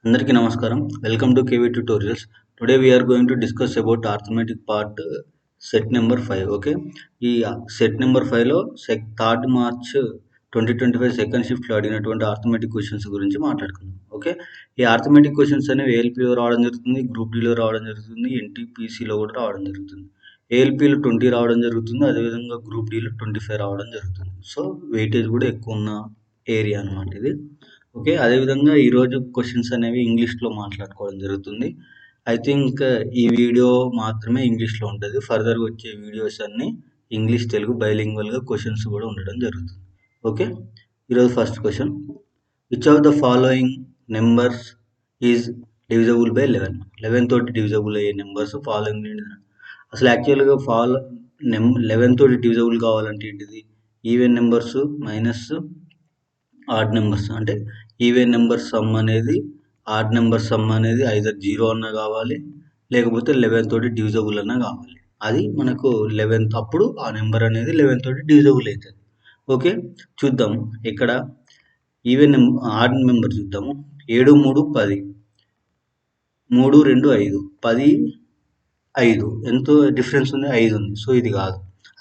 అందరికీ నమస్కారం. Welcome to KV tutorials. Today we are going to discuss about arithmetic part set number 5. Okay, ఈ set number 5లో 3rd March 2025 second షిఫ్ట్లో అడిగినటువంటి arithmetic questions గురించి మాట్లాడుకుందాం. ఓకే, ఈ ఆర్థమెటిక్ క్వశ్చన్స్ అనేవి ఏఎల్పీలో రావడం జరుగుతుంది, గ్రూప్ డిలో రావడం జరుగుతుంది, ఎన్టీపీసీలో కూడా రావడం జరుగుతుంది. ఏఎల్పీలో 20 రావడం జరుగుతుంది, అదేవిధంగా గ్రూప్ డిలో 25 రావడం జరుగుతుంది. సో వెయిటేజ్ కూడా ఎక్కువ ఉన్న ఏరియా అనమాట ఇది. ఓకే, అదేవిధంగా ఈరోజు క్వశ్చన్స్ అనేవి ఇంగ్లీష్లో మాట్లాడుకోవడం జరుగుతుంది. ఐ థింక్ ఈ వీడియో మాత్రమే ఇంగ్లీష్లో ఉంటుంది. ఫర్దర్గా వచ్చే వీడియోస్ అన్నీ ఇంగ్లీష్ తెలుగు బైలింగ్వల్గా క్వశ్చన్స్ కూడా ఉండడం జరుగుతుంది. ఓకే, ఈరోజు first question, which of the following numbers is divisible by 11? 11 తోటి డివిజబుల్ అయ్యే నెంబర్స్ ఫాలోయింగ్. అసలు యాక్చువల్గా 11 తోటి డివిజబుల్ కావాలంటే ఏంటిది? Even numbers minus odd numbers, అంటే ఈవెన్ నెంబర్ సమ్ అనేది ఆడ్ నెంబర్ సమ్ అనేది ఐదర్ 0 అన్నా కావాలి, లేకపోతే 11 తోటి డివిజబుల్ అన్నా కావాలి. అది మనకు 11 అప్పుడు ఆ నెంబర్ అనేది 11 తోటి డివిజబుల్ అవుతుంది. ఓకే, చూద్దాము. ఇక్కడ ఈవెన్ ఆడ్ నెంబర్ చూద్దాము. 7 3 10, 3 2 5, 10 5, ఎంతో డిఫరెన్స్ ఉంది? 5 ఉంది. సో ఇది కాదు,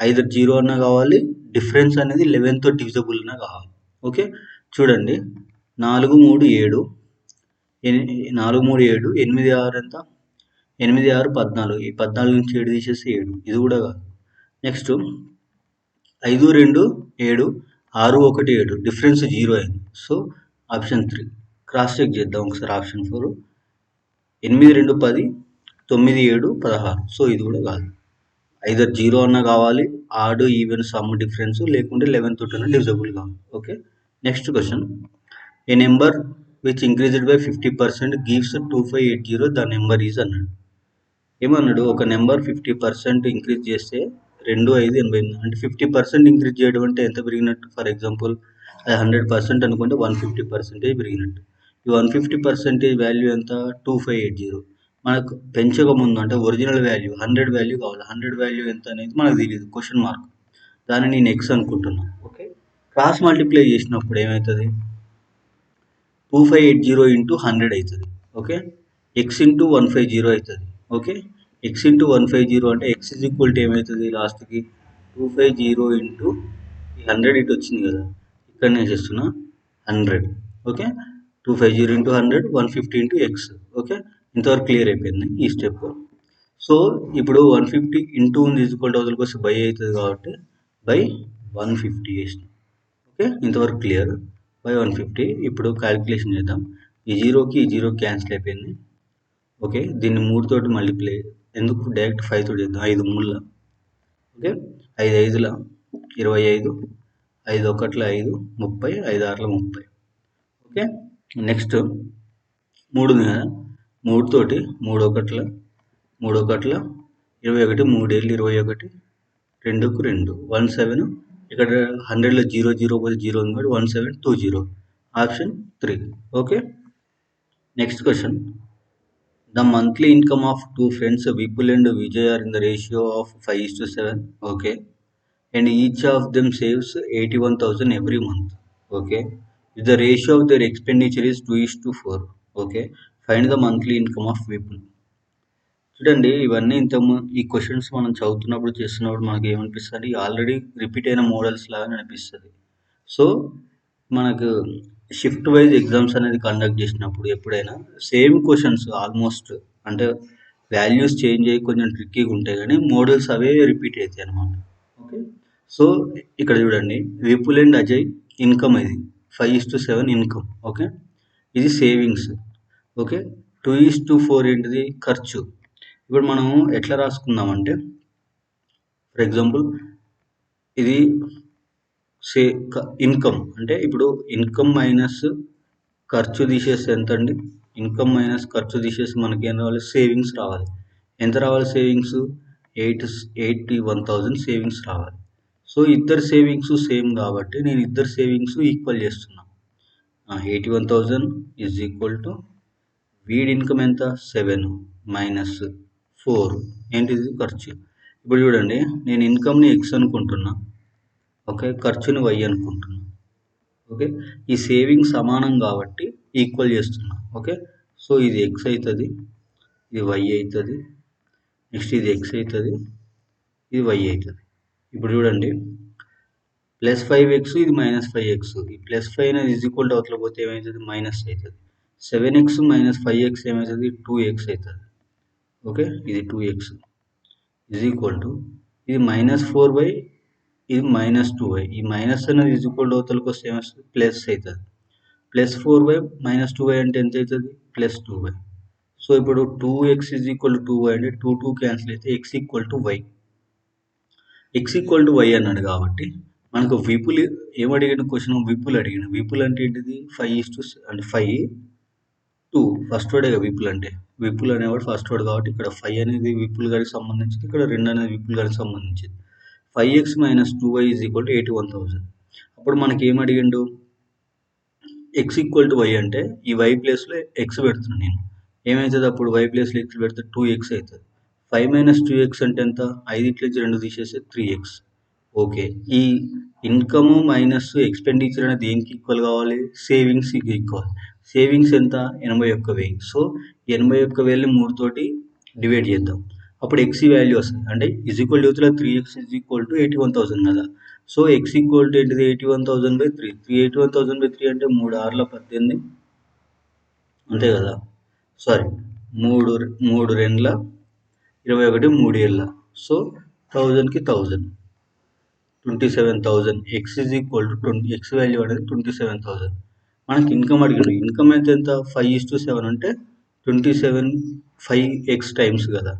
ఐదర్ 0 అన్నా కావాలి, డిఫరెన్స్ అనేది 11 తో డివిజబుల్ అన్నా కావాలి. ఓకే, చూడండి, 4 3 7, 4 3 7, 8 6 ఎంత? 8 6 14, ఈ 14 నుంచి 7 తీసేసి 7, ఇది కూడా కాదు. నెక్స్ట్ 5 2 7, 6 1 7, డిఫరెన్స్ 0 అయింది. So option 3. క్రాస్ చెక్ చేద్దాం ఒకసారి. ఆప్షన్ 4, 8 2 10, 9 7 16, సో ఇది కూడా కాదు. ఐదర్ 0 అన్నా కావాలి, ఆడ్ ఈవెన్ సమ్ డిఫరెన్స్, లేకుంటే 11 తోటి డివిజబుల్ కావాలి. Okay, next question, A number which increased by 50% gives 2580, the number is అన్నాడు. ఏమన్నాడు? ఒక నెంబర్ 50% ఇంక్రీజ్ చేస్తే 2588, అంటే 50% ఇంక్రీజ్ చేయడం అంటే ఎంత పెరిగినట్టు? ఫర్ ఎగ్జాంపుల్ అది 100% అనుకుంటే 150% పెరిగినట్టు. ఈ 150% వాల్యూ ఎంత? 2580. మనకు పెంచక ముందు అంటే ఒరిజినల్ వాల్యూ 100 వాల్యూ కావాలి. 100 వాల్యూ ఎంత అనేది మనకు తెలియదు, క్వశ్చన్ మార్క్. దాన్ని నేను ఎక్స్ అనుకుంటున్నాను. ఓకే, క్రాస్ మల్టిప్లై చేసినప్పుడు ఏమవుతుంది? 2580 ఇంటూ 100 అవుతుంది. ఓకే, ఎక్స్ ఇంటూ 150 అవుతుంది. ఓకే, ఎక్స్ ఇంటూ 150 అంటే ఎక్స్ ఈజ్ ఈక్వల్ టు ఏమవుతుంది లాస్ట్కి? 250 ఇంటూ 100, ఇటు వచ్చింది కదా, ఇక్కడ నేను చేస్తున్నా 100. Okay, 250 into 100, 150 into X. Okay, ఇంతవరకు క్లియర్ అయిపోయింది ఈ స్టెప్. సో ఇప్పుడు 150 ఇంటూ ఉంది ఈక్వల్ టు అవతలకి వస్తే బై అవుతుంది, కాబట్టి బై 150 వేసిన. ఓకే, ఇంతవరకు క్లియర్. బై 150. ఇప్పుడు క్యాలిక్యులేషన్ చేద్దాం. ఈ జీరోకి ఈ జీరో క్యాన్సిల్ అయిపోయింది. ఓకే, దీన్ని 3 తోటి మల్టిప్లై, ఎందుకు డైరెక్ట్ 5 తోటి చేద్దాం. 5 3. ఓకే, 5 5 25, 5 1 5, 30, 5 6 30. ఓకే, నెక్స్ట్ 3 ఉంది కదా, 3 తోటి 3 1 3 1 21, 3 7 21, 2కు 2, 17. ఇక్కడ 100లో 0 0 పోతే 0 ఉంది కాబట్టి 1720, option 3. Okay, next question, the monthly income of 2 friends Vipul and Vijay are in the ratio of 5:7. Okay, and each of them saves 81,000 every month. Okay, if the ratio of their expenditure is 2:4. Okay, find the monthly income of Vipul. చూడండి, ఇవన్నీ ఈ questions మనం చదువుతున్నప్పుడు చేస్తున్నప్పుడు మనకి ఏమనిపిస్తుంది? Already repeat అయిన models లాగా అనిపిస్తుంది. సో మనకు షిఫ్ట్ వైజ్ ఎగ్జామ్స్ అనేది కండక్ట్ చేసినప్పుడు ఎప్పుడైనా సేమ్ క్వశ్చన్స్ ఆల్మోస్ట్, అంటే వాల్యూస్ చేంజ్ అయ్యి కొంచెం ట్రిక్కీగా ఉంటాయి, కానీ మోడల్స్ అవే రిపీట్ అవుతాయి అనమాట. ఓకే, సో ఇక్కడ చూడండి, విపుల్ అండ్ అజయ్ ఇన్కమ్ ఇది 5:7 ఇన్కమ్. ఓకే, ఇది సేవింగ్స్. ఓకే, 2:4 ఏంటిది? ఖర్చు. ఇప్పుడు మనం ఎట్లా రాసుకుందామంటే, ఫర్ ఎగ్జాంపుల్ ఇది ఇన్కమ్ అంటే, ఇప్పుడు ఇన్కమ్ మైనస్ ఖర్చు తీసేస్తే ఎంత అండి? ఇన్కమ్ మైనస్ ఖర్చు తీసేసి మనకి ఏం రావాలి? సేవింగ్స్ రావాలి. ఎంత రావాలి సేవింగ్స్? 81,000 సేవింగ్స్ రావాలి. సో ఇద్దరు సేవింగ్స్ సేమ్ కాబట్టి నేను ఇద్దరు సేవింగ్స్ ఈక్వల్ చేస్తున్నా. 81,000 ఈజ్ ఈక్వల్ టు వీడి ఇన్కమ్ ఎంత? 7 మైనస్ 4 ఏంటిది? ఖర్చు. ఇప్పుడు చూడండి, నేను ఇన్కమ్ని ఎక్స్ అనుకుంటున్నా. ఓకే, ఖర్చుని వై అనుకుంటున్నా. ఓకే, ఈ సేవింగ్ సమానం కాబట్టి ఈక్వల్ చేస్తున్నా. ఓకే, సో ఇది ఎక్స్ అవుతుంది, ఇది వై అవుతుంది, నెక్స్ట్ ఇది ఎక్స్ అవుతుంది, ఇది వై అవుతుంది. ఇప్పుడు చూడండి +5x ఇది -5x, ఈ +5 అనేది ఈజ్ ఈక్వల్ టు అవతల పోతే ఏమవుతుంది మైనస్ అవుతుంది. 7x - 5x ఏమవుతుంది 2x అవుతుంది. ఓకే, ఇది 2x ఈజ్ ఈక్వల్ టు ఇది -4y, ఇది -2y, ఈ మైనస్ అనేది ఈజ్ ఈక్వల్ టు అవతలకి వస్తే ఏమొస్తుంది ప్లస్ అవుతుంది. +4y - 2y అంటే ఎంత అవుతుంది +2y. సో ఇప్పుడు 2x is equal to 2y అంటే 2 క్యాన్సిల్ అయితే x equal to y. x equal to y అన్నాడు కాబట్టి మనకు విపుల్ ఏమడిగిన క్వశ్చన్ విపుల్ అడిగిన. విపుల్ అంటే ఏంటిది 5 అంటే 5 2 ఫస్ట్ వర్డే విపుల్ అంటే. విపుల్ అనేవాడు ఫస్ట్ వర్డ్ కాబట్టి ఇక్కడ 5 అనేది విపుల్ గారికి సంబంధించింది, ఇక్కడ 2 అనేది విపుల్ గారికి సంబంధించింది. 5x - 2y is equal to 81,000. అప్పుడు మనకి ఏం అడిగిండు x ఈక్వల్ టు y అంటే ఈ y ప్లేస్లో x పెడుతున్నాను నేను. ఏమవుతుంది అప్పుడు y ప్లేస్లో x పెడితే 2x అవుతుంది. 5 - 2x అంటే ఎంత 5 ఇట్లా 2 తీసేస్తే 3x. ఓకే, ఈ ఇన్కమ్ మైనస్ ఎక్స్పెండిచర్ అనేది దేనికి ఈక్వల్ కావాలి సేవింగ్స్కి ఈక్వల్. సేవింగ్స్ ఎంత 81,000. సో 81,000ని 3 తోటి డివైడ్ చేద్దాం, అప్పుడు ఎక్స్ వాల్యూ వస్తుంది. అంటే is equal to 3x is equal to 81,000 కదా. సో ఎక్స్ ఈక్వల్ టు ఏంటిది 81,000/3. 81,000/3 అంటే 3 6ల 18 అంతే కదా. సారీ 3 2ల 21 3 ఏళ్ళ. సో 1000కి 1000 27,000. X is equal to x value అనేది 27,000. మనకి ఇన్కమ్ అడిగాడు. ఇన్కమ్ అయితే ఎంత 5:7 అంటే 27 5x టైమ్స్ కదా.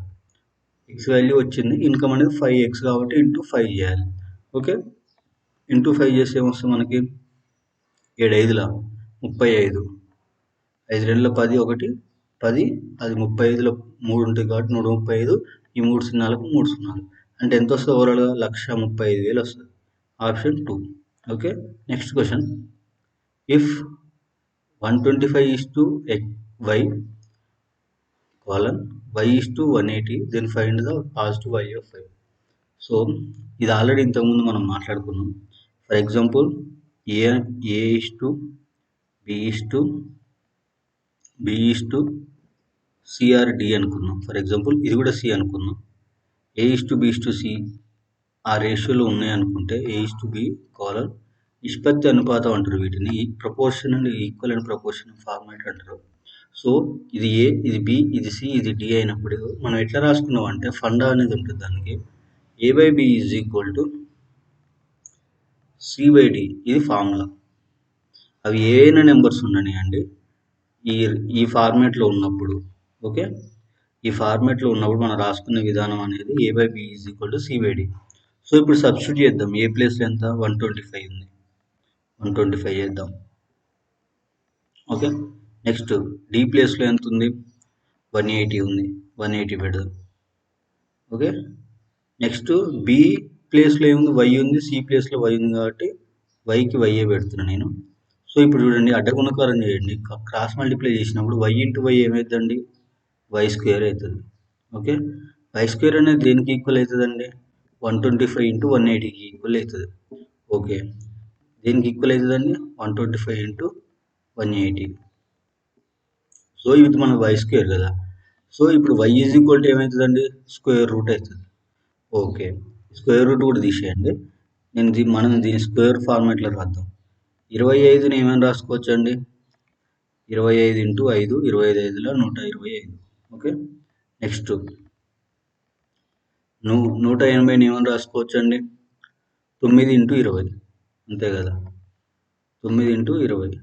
ఎక్స్ వాల్యూ వచ్చింది, ఇన్కమ్ అనేది 5x కాబట్టి ఇంటూ 5 చేయాలి. ఓకే, ఇంటూ 5 చేస్తే ఏమొస్తుంది మనకి 7 5ల 35, 5 2ల 10 1 10, అది 35లో 3 ఉంటుంది కాబట్టి 135, ఈ 3 సున్నాలకు 3 సున్నాలు అంటే ఎంత వస్తుంది ఓవరాల్గా 1,35,000 వస్తుంది. Option 2. Okay, next question. If 125:y y:180 then find the positive value of y. So ఇది ఆల్రెడీ ఇంతకుముందు మనం మాట్లాడుకున్నాం. ఫర్ ఎగ్జాంపుల్ A:B:C/D అనుకున్నాం. ఫర్ ఎగ్జాంపుల్ ఇది కూడా C అనుకున్నాం. A:B:C ఆ రేషియోలో ఉన్నాయి అనుకుంటే A:B నిష్పత్తి అనుపాతం అంటారు వీటిని. Proportion and equal and proportion format అంటారు. సో ఇది A, ఇది B, ఇది C, ఇది D అయినప్పుడు మనం ఎట్లా రాసుకున్నాం అంటే ఫండా అనేది ఉంటుంది దానికి. A/B is equal to C/D, ఇది ఫార్ములా. అవి ఏమైనా నెంబర్స్ ఉండనియండి ఈ ఫార్మాట్లో ఉన్నప్పుడు. ఓకే, ఈ ఫార్మాట్లో ఉన్నప్పుడు మనం రాసుకునే విధానం అనేది A/B is equal to C/D. So ఇప్పుడు సబ్స్టిట్యూట్ చేద్దాం. ఏ ప్లేస్లో ఎంత 125 ఉంది, 125 చేద్దాం. ఓకే, నెక్స్ట్ డి ప్లేస్లో ఎంత ఉంది 180 ఉంది, 180 పెడదాం. ఓకే, నెక్స్ట్ బి ప్లేస్లో ఏముంది వై ఉంది, సి ప్లేస్లో వై ఉంది కాబట్టి వైకి వైఏ పెడుతున్నాను నేను. సో ఇప్పుడు చూడండి అడ్డగుణకారం చేయండి. క్రాస్ మల్టిప్లై చేసినప్పుడు వై ఇంటూ వై ఏమవుతుందండి y² అవుతుంది. ఓకే, y² అనేది దేనికి ఈక్వల్ అవుతుందండి 125 × 180కి ఈక్వల్ అవుతుంది. ఓకే, దేనికి ఈక్వల్ అవుతుందండి 125 × 180. సో ఇది మన y² కదా. సో ఇప్పుడు y ఈజ్ ఈక్వల్ టు ఏమవుతుందండి స్క్వేర్ రూట్ అవుతుంది. ఓకే, స్క్వేర్ రూట్ కూడా తీసేయండి. మనం దీని స్క్వేర్ ఫార్మాట్లో రాద్దాం. 25ని ఏమైనా రాసుకోవచ్చు అండి 25 × 5, 25 125. ఓకే, నెక్స్ట్ 180ని ఏమైనా రాసుకోవచ్చు అండి 9 × 20 అంతే కదా. 9 × 20,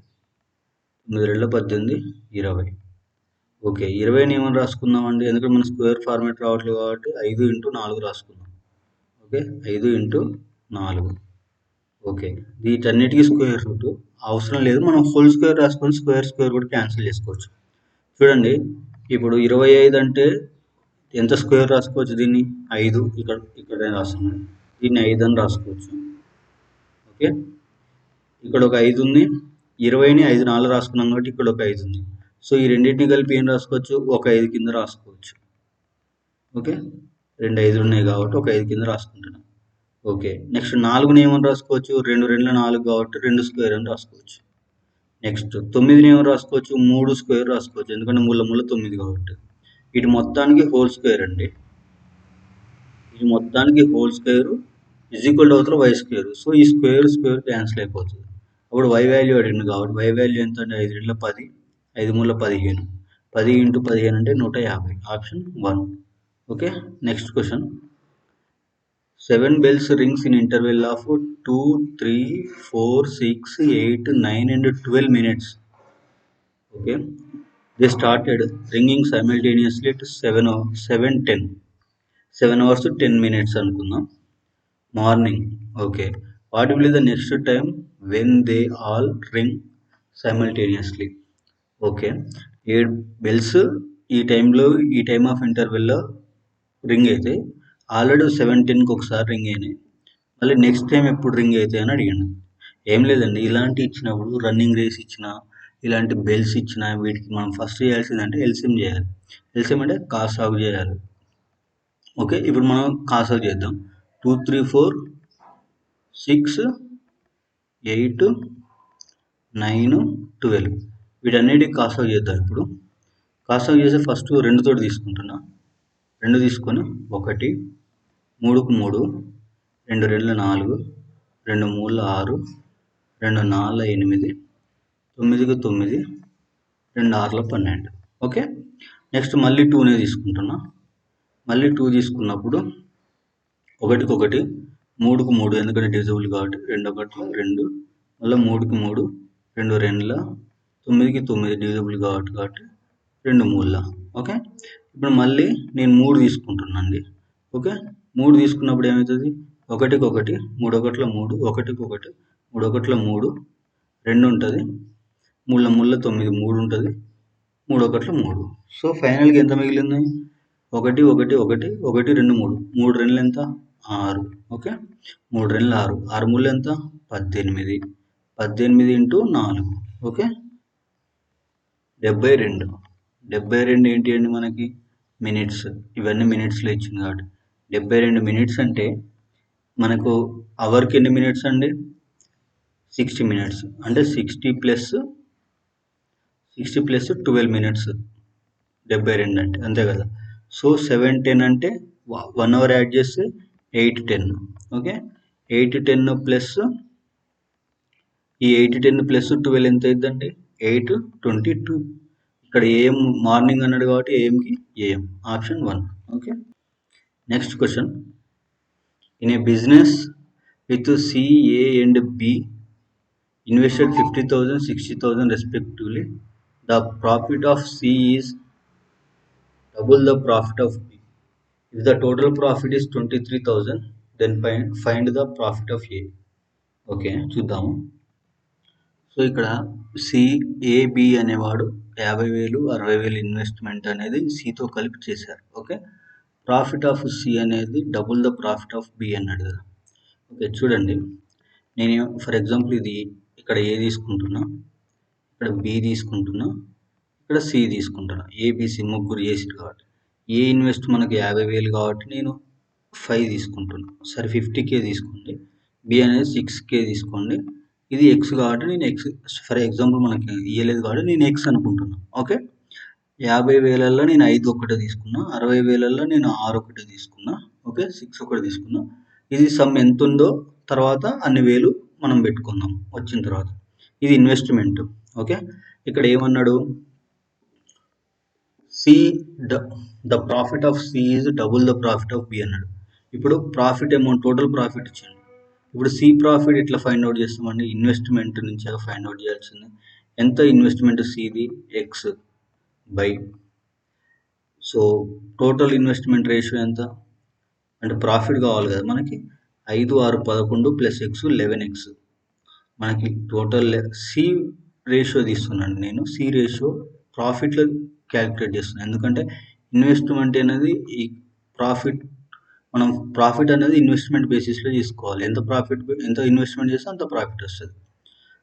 9 2 18 20. ఓకే, 20ని ఏమైనా రాసుకుందామండి ఎందుకంటే మనం స్క్వేర్ ఫార్మాట్ రావట్లేదు కాబట్టి 5 × 4 రాసుకుందాం. ఓకే, 5 × 4. ఓకే, వీటన్నిటికీ స్క్వేర్ రూట్ అవసరం లేదు, మనం హోల్ స్క్వేర్ రాసుకొని స్క్వేర్ కూడా క్యాన్సిల్ చేసుకోవచ్చు. చూడండి ఇప్పుడు 25 అంటే ఎంత స్క్వేర్ రాసుకోవచ్చు దీన్ని 5, ఇక్కడ రాస్తున్నాను దీన్ని 5 అని రాసుకోవచ్చు. ఓకే, ఇక్కడ ఒక 5 ఉంది, 20ని 5 4 రాసుకున్నాం కాబట్టి ఇక్కడ ఒక 5 ఉంది. సో ఈ రెండింటిని కలిపి ఏం రాసుకోవచ్చు ఒక 5 కింద రాసుకోవచ్చు. ఓకే, 2 5 ఉన్నాయి కాబట్టి ఒక 5 కింద రాసుకుంటున్నాం. ఓకే, నెక్స్ట్ 4ని ఏమని రాసుకోవచ్చు 2 2 4 కాబట్టి 2² అని రాసుకోవచ్చు. నెక్స్ట్ 9ని ఏమో రాసుకోవచ్చు, 3 స్క్వేర్ రాసుకోవచ్చు, ఎందుకంటే మూల 9 కాబట్టి. ఇటు మొత్తానికి హోల్ స్క్వేర్ అండి. ఇది మొత్తానికి whole square is equal to అవతల వై స్క్వేర్. సో ఈ స్క్వేర్ క్యాన్సిల్ అయిపోతుంది. అప్పుడు వై వాల్యూ అడిగింది కాబట్టి వై వాల్యూ ఎంత అంటే 5 2 10, 5 3 15. 10 × 15 అంటే 150. Option 1. Okay. Next question. 7 bells rings in interval of 2, 3, 4, 6, 8, 9 and 12 minutes. Okay. They started ringing simultaneously at 7:10. 7 hours 10 minutes అనుకుందాం. Morning. Okay. What will the next time when they all ring simultaneously? Okay. 7 bells ఈ టైంలో ఈ time of ఇంటర్వెల్లో ring అయితే already 7:10కి ఒకసారి ring అయినాయి. మళ్ళీ నెక్స్ట్ టైం ఎప్పుడు రింగ్ అవుతాయి అని అడిగాను. ఏం లేదండి, ఇలాంటి ఇచ్చినప్పుడు రన్నింగ్ రేస్ ఇచ్చిన, ఇలాంటి బెల్స్ ఇచ్చిన, వీటికి మనం ఫస్ట్ చేయాల్సిందంటే ఎల్సిఎం చేయాలి. ఎల్సిఎం అంటే కాసాగు చేయాలి. ఓకే. ఇప్పుడు మనం కాసాగు చేద్దాం. 2, 3, 4, 6, 8, 9, 12 వీటన్నిటికి కాసాగు చేద్దాం. ఇప్పుడు కాసాగు చేసి ఫస్ట్ 2 తోటి తీసుకుంటున్నా. 2 తీసుకొని 1, 3కు 3, 2 2 4, 2 3 6, 2 4 8, 9కు 9, 2 6 12. ఓకే. నెక్స్ట్ మళ్ళీ 2నే తీసుకుంటున్నా. మళ్ళీ 2 తీసుకున్నప్పుడు 1కు 1, 3కు 3, ఎందుకంటే డివిజిబుల్ కాబట్టి 2 1 2, మళ్ళీ 3కు 3, 2 2, 9కి 9 డివిజిబుల్ కాబట్టి 2 3. ఓకే. ఇప్పుడు మళ్ళీ నేను 3 తీసుకుంటున్నాను అండి. ఓకే. 3 తీసుకున్నప్పుడు ఏమవుతుంది? 1కు 1, 3 1 3, 1కు 1, 3 1 3, 2 ఉంటుంది, 3 3 9, 3 ఉంటుంది, 3 1 3. సో ఫైనల్గా ఎంత మిగిలింది? 1 1 1 1 2 3, 3 2 ఎంత? 6. ఓకే. 3 2 6, 6 3 ఎంత? 18, 18 × 4. ఓకే. 72. 72 ఏంటి అండి మనకి? మినిట్స్. ఇవన్నీ మినిట్స్లో ఇచ్చింది కాబట్టి 72 మినిట్స్ అంటే మనకు అవర్కి ఎన్ని మినిట్స్ అండి? 60 మినిట్స్. అంటే 60 ప్లస్ 12 మినిట్స్ 72 అంటే, అంతే కదా. సో 7:10 అంటే 1 అవర్ యాడ్ చేస్తే 8:10. ఓకే. 8:10 ప్లస్ ఈ 8:10 ప్లస్ 12 ఎంత అవుతుందండి? 8:22. ఇక్కడ ఏఎం మార్నింగ్ అన్నాడు కాబట్టి ఏఎంకి AM. Option 1. Okay. Next question. In a business with C, A and B invested 50,000, 60,000 respectively, the profit of C is double the profit of B. If the total profit is 23,000, then find the profit of A. Okay, చూద్దాము. So ఇక్కడ CAB అనేవాడు 50,000, 60,000 investment అనేది సితో కలిపి చేశారు. Okay. Profit of C అనేది double the profit of B అన్నాడు కదా. ఓకే, చూడండి, నేను ఫర్ ఎగ్జాంపుల్ ఇది ఇక్కడ ఏ తీసుకుంటున్నా, ఇక్కడ బి తీసుకుంటున్నా, ఇక్కడ సి తీసుకుంటున్నా. ఏబిసి ముగ్గురు చేసిరు కాబట్టి ఏ ఇన్వెస్ట్ మనకి 50,000 కాబట్టి నేను 5 తీసుకుంటున్నా. సరే 50K తీసుకోండి. బి అనేది 6K తీసుకోండి. ఇది ఎక్స్ కాబట్టి నేను ఎక్స్, ఫర్ ఎగ్జాంపుల్ మనకి ఇవ్వలేదు కాబట్టి నేను ఎక్స్ అనుకుంటున్నా. ఓకే. 50,000లో నేను 5 ఒకటే తీసుకున్నా, 60,000లో నేను 6 ఒకటే తీసుకున్నా. ఓకే. 6 ఒకటి తీసుకున్నా. ఇది సమ్ ఎంత ఉందో తర్వాత అన్ని వేలు మనం పెట్టుకుందాం వచ్చిన తర్వాత. ఇది ఇన్వెస్ట్మెంట్. ఓకే. ఇక్కడ ఏమన్నాడు? C the profit of C is double the profit of B అన్నాడు. ఇప్పుడు ప్రాఫిట్ అమౌంట్, టోటల్ ప్రాఫిట్ ఇచ్చాడు. ఇప్పుడు సి ప్రాఫిట్ ఎట్లా ఫైండ్ అవుట్ చేస్తామండి? ఇన్వెస్ట్మెంట్ నుంచి ఫైండ్ అవుట్ చేయాల్సింది. ఎంత ఇన్వెస్ట్మెంట్ సిది? X by. So total investment ratio ఎంత అంటే ప్రాఫిట్ కావాలి కదా మనకి. 5 6 11 ప్లస్ ఎక్స్ 11x. మనకి టోటల్ సి రేషియో తీస్తున్నాను నేను. సి రేషియో ప్రాఫిట్లో క్యాలిక్యులేట్ చేస్తున్నాను. ఎందుకంటే ఇన్వెస్ట్మెంట్ అనేది ఈ ప్రాఫిట్, మనం ప్రాఫిట్ అనేది ఇన్వెస్ట్మెంట్ బేసిస్లో తీసుకోవాలి. ఎంత ఇన్వెస్ట్మెంట్ చేస్తే అంత ప్రాఫిట్ వస్తుంది.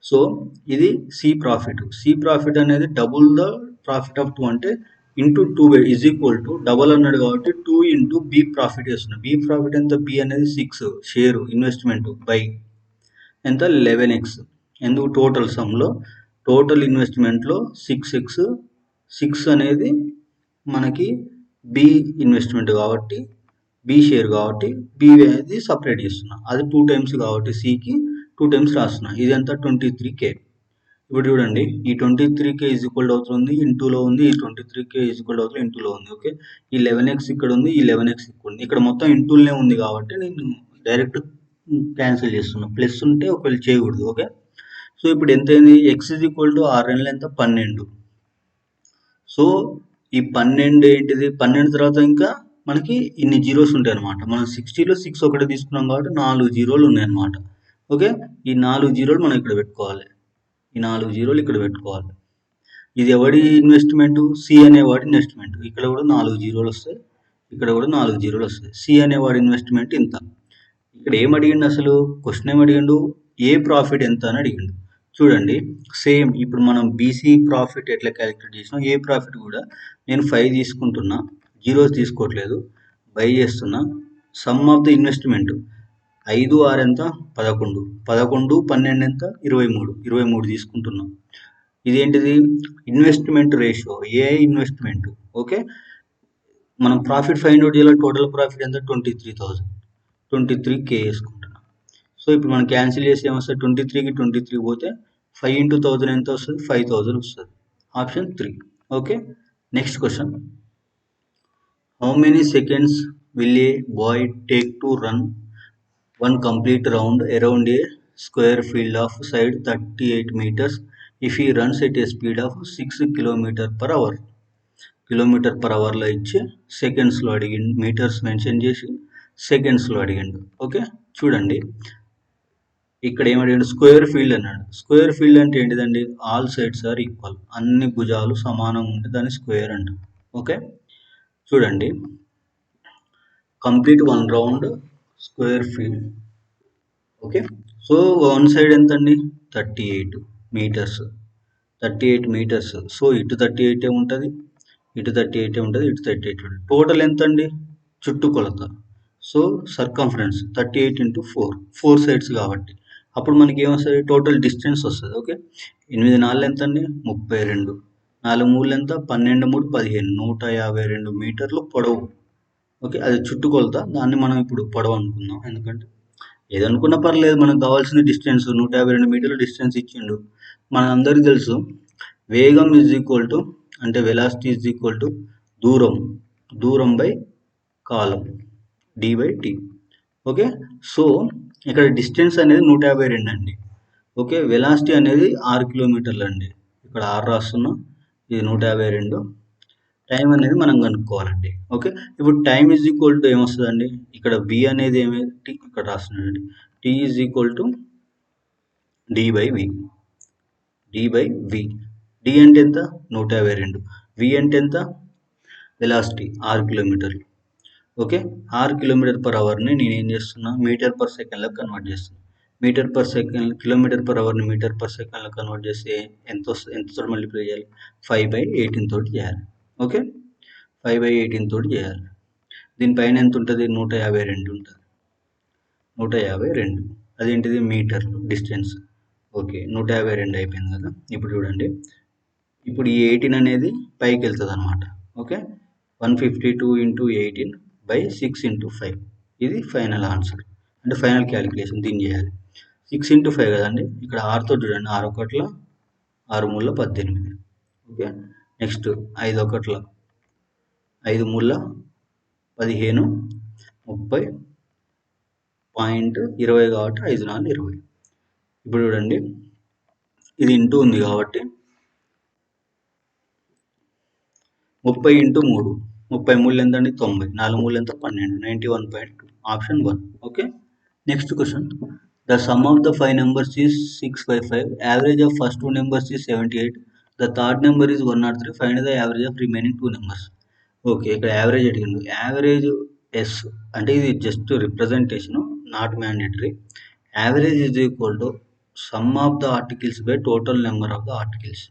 సో ఇది సి ప్రాఫిట్. సి ప్రాఫిట్ అనేది డబుల్ ద ప్రాఫిట్ ఆఫ్ 2 అంటే into 2 is equal to double అన్నాడు కాబట్టి 2 ఇంటూ బి ప్రాఫిట్ చేస్తున్నాం. బి ప్రాఫిట్ ఎంత? బి అనేది 6 షేరు ఇన్వెస్ట్మెంట్ బై ఎంత? 11x. ఎందుకు? టోటల్ సమ్లో టోటల్ ఇన్వెస్ట్మెంట్లో 6 అనేది మనకి బి ఇన్వెస్ట్మెంట్ కాబట్టి బి షేర్ కాబట్టి బి అనేది సపరేట్ చేస్తున్నా, అది 2 టైమ్స్ కాబట్టి సికి 2 టైమ్స్ రాస్తున్నా. ఇది ఎంత 23K. ఇప్పుడు చూడండి, ఈ 23K ఈజ్ ఈక్వల్ అవుతుంది ఇంటూలో ఉంది, ఈ 23K ఈజ్ ఈక్వల్ అవుతుంది ఇంటూలో ఉంది. ఓకే, ఈ 11x ఇక్కడ ఉంది, ఈ 11x ఇక్కడ ఉంది, ఇక్కడ మొత్తం ఇంటూలోనే ఉంది కాబట్టి నేను డైరెక్ట్ క్యాన్సిల్ చేస్తున్నా. ప్లస్ ఉంటే ఒకవేళ చేయకూడదు. ఓకే, సో ఇప్పుడు ఎంత అయింది, ఎక్స్ ఈజ్ ఈక్వల్ టు 6 నెలలు ఎంత 12. సో ఈ 12 ఏంటిది, 12 తర్వాత ఇంకా మనకి ఇన్ని జీరోస్ ఉంటాయి అనమాట. మనం 60లో 6 ఒకటి తీసుకున్నాం కాబట్టి 4 జీరోలు ఉన్నాయి అనమాట. ఓకే, ఈ 4 జీరోలు మనం ఇక్కడ పెట్టుకోవాలి, ఈ 4 జీరోలు ఇక్కడ పెట్టుకోవాలి. ఇది ఎవడి ఇన్వెస్ట్మెంట్, సి అనేవాడి ఇన్వెస్ట్మెంట్. ఇక్కడ కూడా 4 జీరోలు వస్తాయి, ఇక్కడ కూడా 4 జీరోలు వస్తాయి. సి అనేవాడి ఇన్వెస్ట్మెంట్ ఇంత. ఇక్కడ ఏం అడిగిండు అసలు, క్వశ్చన్ ఏం అడిగిండు, ఏ ప్రాఫిట్ ఎంత అని అడిగిండు. చూడండి, సేమ్ ఇప్పుడు మనం బీసీ ప్రాఫిట్ ఎట్లా క్యాలిక్యులేట్ చేసినాం, ఏ ప్రాఫిట్ కూడా నేను 5 తీసుకుంటున్నా, జీరోస్ తీసుకోవట్లేదు, బై చేస్తున్నా. సమ్ ఆఫ్ ద ఇన్వెస్ట్మెంట్ 5 6 ఎంత 11, 11 12 ఎంత 23 తీసుకుంటున్నాం. ఇదేంటిది ఇన్వెస్ట్మెంట్ రేషియో, ఏ ఇన్వెస్ట్మెంట్. ఓకే, మనం ప్రాఫిట్ ఫైండ్ అవుట్ చేయాలి, టోటల్ ప్రాఫిట్ ఎంత 23,000, 23K వేసుకుంటున్నాం. సో ఇప్పుడు మనం క్యాన్సిల్ చేసి ఏమొస్తుంది, 23కి 23 పోతే 5 into 1000 ఎంత వస్తుంది, 5000 వస్తుంది. Option 3. Okay, next question, how many seconds will a boy take to run one complete round around a square field of side 38 meters if he runs at a speed of 6 km/h. కిలోమీటర్/అవర్లో ఇచ్చి సెకండ్స్లో అడిగిండు, metres mention చేసి సెకండ్స్లో అడిగిండు. Okay, చూడండి ఇక్కడ ఏమడిగాడు, square field అన్నాడు. Square field అంటే ఏంటిదండి, ఆల్ సైడ్స్ ఆర్ ఈక్వల్, అన్ని భుజాలు సమానంగా ఉంటే దాన్ని స్క్వేర్ అంటాం. ఓకే, చూడండి, complete 1 round square field. Okay, so one side ఎంత అండి 38 మీటర్స్, 38 మీటర్స్. సో ఇటు 38 ఉంటుంది, ఇటు 38 ఉంటుంది, ఇటు 38 ఉంటుంది. టోటల్ ఎంత అండి చుట్టుకొలత, సో సర్కంఫరెన్స్ 38 into 4 సైడ్స్ కాబట్టి అప్పుడు మనకి ఏమొస్తుంది, టోటల్ డిస్టెన్స్ వస్తుంది. ఓకే, 8 4 ఎంత అండి 32, 4 3 ఎంత 12 3 15, 152 మీటర్లు పొడవు. ఓకే, అది చుట్టుకొలత, దాన్ని మనం ఇప్పుడు పొడవు అనుకుందాం. ఎందుకంటే ఏదనుకున్నా పర్లేదు, మనకు కావాల్సిన డిస్టెన్స్ 152 మీటర్ల డిస్టెన్స్ ఇచ్చిండు. మన అందరికీ తెలుసు వేగం ఈజ్ ఈక్వల్ టు, అంటే వెలాసిటీ ఈజ్ ఈక్వల్ టు దూరం by column, d/t. Okay, so ఇక్కడ డిస్టెన్స్ అనేది 152 అండి. ఓకే, వెలాసిటీ అనేది 6 కిలోమీటర్లు అండి, ఇక్కడ 6 రాస్తున్నాం, ఇది 152. టైం అనేది మనం కనుక్కోవాలండి. ఓకే, ఇప్పుడు టైం ఈజ్ ఈక్వల్ టు ఏమొస్తుందండి, ఇక్కడ v అనేది ఏమైంది ఇక్కడ రాస్తున్నాడండి, t is equal to d/v. d అంటే ఎంత 152, v అంటే ఎంత వెలాసిటీ 6 కిలోమీటర్లు. ఓకే, 6 km/hని నేను ఏం చేస్తున్నా, మీటర్/సెకండ్లకు కన్వర్ట్ చేస్తున్నా. మీటర్/సెకండ్, కిలోమీటర్/హవర్ని మీటర్/సెకండ్లకు కన్వర్ట్ చేస్తే ఎంతతో మల్టిప్లై చేయాలి, 5/18 తోటి చేయాలి. ఓకే, 5/18 తోటి చేయాలి. దీనిపైన ఎంత ఉంటుంది, 152 ఉంటుంది, 152. అదేంటిది మీటర్లు డిస్టెన్స్. ఓకే, 152 అయిపోయింది కదా. ఇప్పుడు చూడండి, ఇప్పుడు ఈ 18 అనేది పైకి వెళ్తుంది అనమాట. ఓకే, 152 into 18/6 into 5, ఇది ఫైనల్ ఆన్సర్, అంటే ఫైనల్ క్యాలిక్యులేషన్. దీన్ని చేయాలి 6 into 5 కదండి, ఇక్కడ 6తో చూడండి, 6 1 6 3 18. ఓకే, నెక్స్ట్ 5 1 5 3 15, 30.20 కాబట్టి 5 4 20. ఇప్పుడు చూడండి, ఇది ఇంటూ ఉంది కాబట్టి 30 into 3, 33 ఎంతండి 90, 4 3 ఎంత 12, 91.2. Option 1. Okay, next question, the sum of the 5 numbers is 655, average of first 2 numbers is 78, the third number is 103, find the average of remaining 2 numbers. Okay, ఇక్కడ యావరేజ్ అడిగిండు. యావరేజ్ ఎస్ అంటే ఇది just representation, not mandatory. Average is equal to some of the articles by total number of the articles.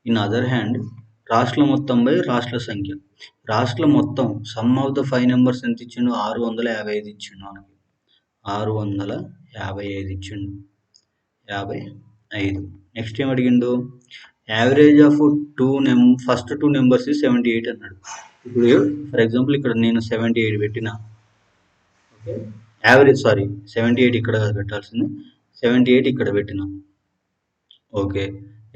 In other hand రాష్ట్రాల మొత్తం by రాష్ట్రాల సంఖ్య. రాష్ట్రాల మొత్తం సమ్ ఆఫ్ ద 5 numbers ఎంత ఇచ్చిండు, 655 ఇచ్చిండు మనకి, 655 ఇచ్చిండు, 55. నెక్స్ట్ ఏం అడిగిండు, average of first two numbers 78 అన్నాడు. ఇప్పుడు ఫర్ ఎగ్జాంపుల్ ఇక్కడ నేను 78 పెట్టిన, ఓకే, యావరేజ్ 78 ఇక్కడ పెట్టాల్సింది, 78 ఇక్కడ పెట్టిన, ఓకే,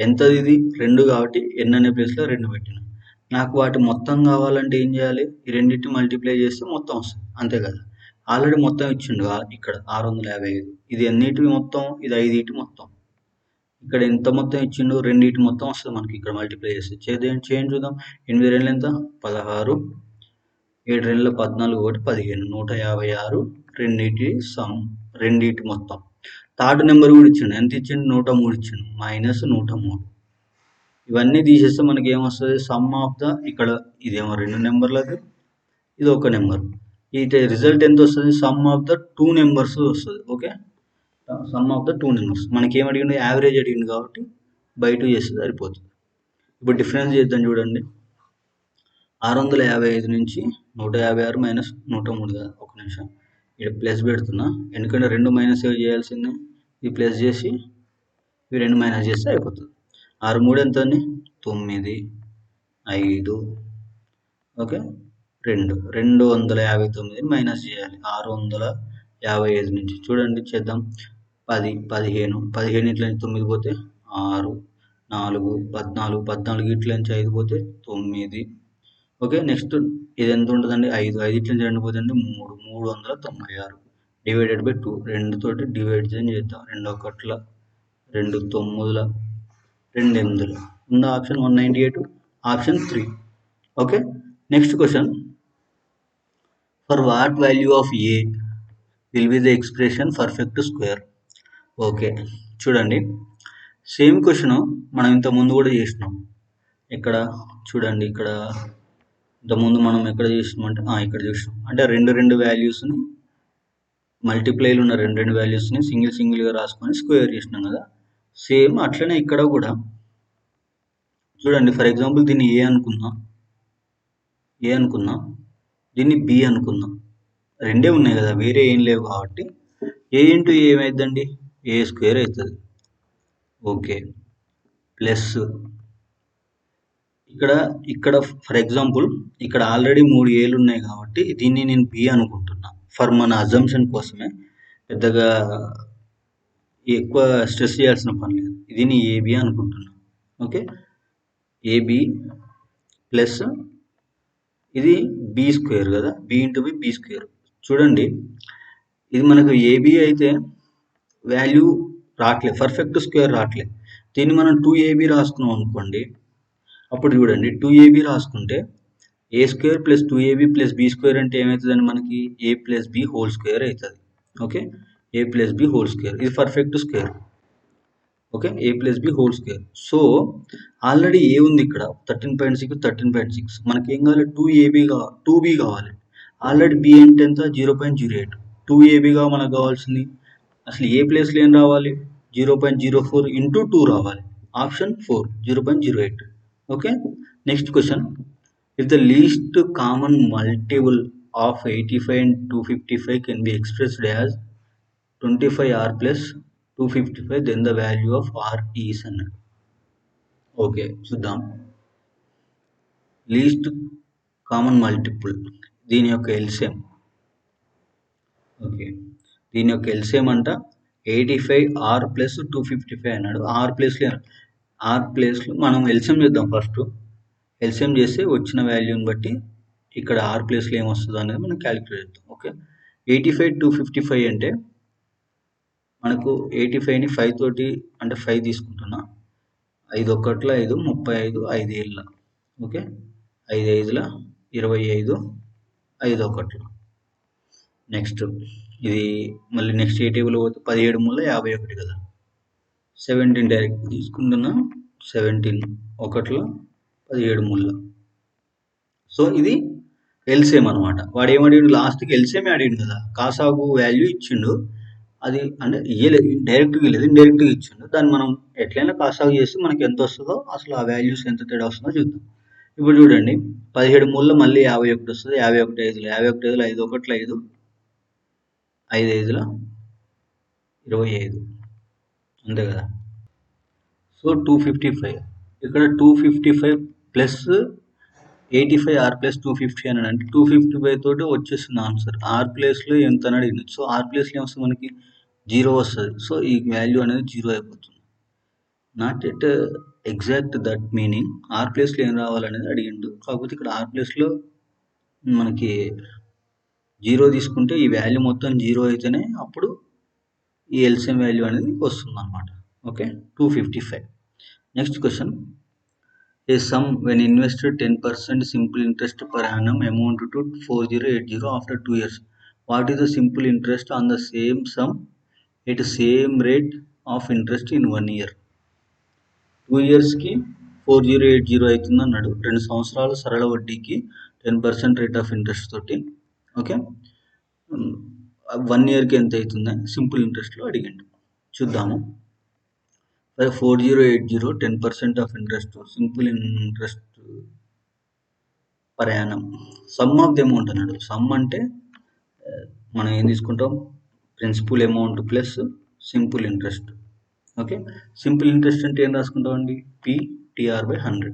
ఎంత ఇది 2 కాబట్టి n అనే ప్లేస్లో 2 పెట్టిన. నాకు వాటి మొత్తం కావాలంటే ఏం చేయాలి, ఈ రెండింటిని మల్టిప్లై చేస్తే మొత్తం వస్తుంది, అంతే కదా. ఆల్రెడీ మొత్తం ఇచ్చిండు ఇక్కడ 655, ఇది ఎన్నిటి మొత్తం, ఇది 5 మొత్తం, ఇక్కడ ఎంత మొత్తం ఇచ్చిండు, 2 మొత్తం వస్తుంది మనకి ఇక్కడ మల్టిప్లై చేస్తే. చేయండి చూద్దాం. 8 2 ఎంత 16, 7 2 14, 1 15, 156, రెండిటి మొత్తం. థర్డ్ నెంబర్ కూడా ఇచ్చిండు, ఎంత ఇచ్చిండు, 103 ఇచ్చిండు, -103. ఇవన్నీ తీసేస్తే మనకి ఏమొస్తుంది, సమ్ ఆఫ్ ద, ఇక్కడ ఇదేమో 2 నెంబర్లది, ఇది ఒక నెంబర్, ఈ రిజల్ట్ ఎంత వస్తుంది, సమ్ ఆఫ్ ద 2 నెంబర్స్ వస్తుంది. Okay, some of the 2 numbers. మనకి ఏం అడిగిండు, యావరేజ్ అడిగిండు కాబట్టి బై 2 చేస్తే సరిపోతుంది. ఇప్పుడు డిఫరెన్స్ చేద్దాం చూడండి. 655 నుంచి 156 మైనస్ 103 కదా, ఒక నిమిషం ఇక్కడ ప్లస్ పెడుతున్నా, ఎందుకంటే 2 మైనస్ చేయాల్సిందే, ఇది ప్లస్ చేసి ఇవి 2 మైనస్ చేస్తే అయిపోతుంది. 6 3 ఎంత అండి, 9 5, ఓకే, 259 మైనస్ చేయాలి 655 నుంచి. చూడండి చేద్దాం. 10 15 15 ఇట్ల నుంచి 9 పోతే 6 4 14 14 ఇట్ల నుంచి 5 పోతే 9. ఓకే, నెక్స్ట్ ఇది ఎంత ఉంటుందండి, 5 ఇట్ల నుంచి 2 పోతే 3 396 డివైడెడ్ బై 2, 2 తోటి డివైడ్ చేద్దాం. 2 1 2 9 2 8 ఉన్న option 198, option 3. Okay, next question. For what value of A will be the expression perfect square. Okay, చూడండి, సేమ్ క్వశ్చన్ మనం ఇంతకుముందు కూడా చేసినాం. ఇక్కడ చూడండి, ఇక్కడ ఇంతకుముందు మనం ఎక్కడ చేసినామంటే ఇక్కడ చూసినాం, అంటే రెండు వాల్యూస్ని మల్టిప్లైలు ఉన్న రెండు వాల్యూస్ని సింగిల్గా రాసుకొని స్క్వేర్ చేసినాం కదా. సేమ్ అట్లనే ఇక్కడ కూడా చూడండి. ఫర్ ఎగ్జాంపుల్ దీన్ని ఏ అనుకుందాం, దీన్ని బి అనుకుందాం. రెండే ఉన్నాయి కదా, వేరే ఏం లేవు కాబట్టి ఏ ఇంటూ ఏమైందండి, ఏ స్క్వేర్ అవుతుంది. ఓకే, ప్లస్ ఇక్కడ ఫర్ ఎగ్జాంపుల్ ఇక్కడ ఆల్రెడీ 3 ఏలు ఉన్నాయి కాబట్టి దీన్ని నేను బి అనుకుంటున్నా. ఫర్ మన అజంప్షన్ కోసమే, పెద్దగా ఎక్కువ స్ట్రెస్ చేయాల్సిన పని లేదు. దీన్ని ఏబి అనుకుంటున్నా. ఓకే, ఏబి ప్లస్ ఇది బి స్క్వేర్ కదా, బి ఇంటూ బి స్క్వేర్. చూడండి, ఇది మనకు ఏబి అయితే వాల్యూ రావట్లేదు, పర్ఫెక్ట్ స్క్వేర్ రావట్లేదు. దీన్ని మనం 2ab రాసుకున్నాం అనుకోండి, అప్పుడు చూడండి 2ab రాసుకుంటే a square plus 2ab plus b square అంటే ఏమవుతుందండి, మనకి a plus b whole square అవుతుంది. Okay, a plus b whole square, ఇది perfect square. Okay, a plus b whole square. So already a ఉంది ఇక్కడ 13.6 13.6, మనకి ఏం కావాలి, 2b కావాలి. ఆల్రెడీ బి అంటే ఎంత, 0.08. 2abగా మనకు కావాల్సింది. అసలు ఏ ప్లేస్లో ఏం రావాలి, 0.04 ఇంటూ 2 రావాలి, option 4 0.08. Okay, next question. If the least common multiple of 85 and 255 can be expressed as 25r plus 255, then the value of R is అన్నాడు. ఓకే, చూద్దాం. లీస్ట్ కామన్ మల్టిపుల్, దీని యొక్క ఎల్సిఎం. ఓకే, దీని యొక్క ఎల్సిఎం అంట 85r plus 255 అన్నాడు. Are ప్లేస్లో మనం ఎల్సిఎం చేద్దాం. ఫస్ట్ ఎల్సిఎం చేస్తే వచ్చిన వాల్యూని బట్టి ఇక్కడ ఆర్ ప్లేస్లో ఏమొస్తుందో అనేది మనం క్యాలిక్యులేట్ చేద్దాం. ఓకే, 85 255 అంటే మనకు 85ని 5 తోటి, అంటే 5 తీసుకుంటున్నా, 5 1 5 35 5 ఏళ్ళ. ఓకే, 5 5 25 5 1. నెక్స్ట్ ఇది మళ్ళీ నెక్స్ట్ ఏ టేబుల్ పోతే 17 3 51 కదా, 17 డైరెక్ట్ తీసుకుంటున్నా, 17 1 17 3. సో ఇది ఎల్సిఎం అనమాట. వాడు ఏమడిగిండు, లాస్ట్కి ఎల్సిఎం అడిగిండు కదా, కాసాగు వాల్యూ ఇచ్చిండు, అది అంటే ఇయ్యలేదు, డైరెక్ట్గా ఇవ్వలేదు, ఇండైరెక్ట్గా ఇచ్చిండు. దాన్ని మనం ఎట్లయినా కాసాగు చేసి మనకి ఎంత వస్తుందో, అసలు ఆ వాల్యూస్ ఎంత తేడా వస్తుందో చూద్దాం. ఇప్పుడు చూడండి, 17 3 మళ్ళీ 51 వస్తుంది, 51 5 51 5 5 1 5 5 5 25, అంతే కదా. సో 255 ఇక్కడ 255 ప్లస్ 85 ఆర్ ప్లస్ 250 అని అంటే 255 తోటి వచ్చేస్తుంది ఆన్సర్. ఆర్ ప్లేస్లో ఎంత అని అడిగింది. సో ఆర్ ప్లేస్లో ఏమొస్తుంది మనకి 0 వస్తుంది. సో ఈ వాల్యూ అనేది 0 అయిపోతుంది. Not at exact that meaning or ప్లేస్లో ఏం రావాలనేది అడిగిండు. కాకపోతే ఇక్కడ ఆర్ ప్లేస్లో మనకి 0 తీసుకుంటే ఈ వాల్యూ మొత్తం 0 అయితేనే అప్పుడు ఈ ఎల్సిఎం వాల్యూ అనేది వస్తుంది అనమాట. Okay, 255. Next question, a sum when invested 10% simple interest per annum amount to 4080 after 2 years. What is the simple interest on the same sum at same rate of interest in 1 year? 2 yearsకి 4080 అవుతుంది అన్నాడు. 2 సంవత్సరాలు సరళ వడ్డీకి 10% rate of interest తోటి. Okay, 1 ఇయర్కి ఎంత అవుతుంది simple ఇంట్రెస్ట్లో అడిగిండు. చూద్దాము. 4080 10% of interest, simple interest per annum. Sum of the amount అన్నాడు. సమ్ అంటే మనం ఏం తీసుకుంటాం, principal amount plus simple interest. Okay, simple interest అంటే ఏం రాసుకుంటామండి, PTR/100,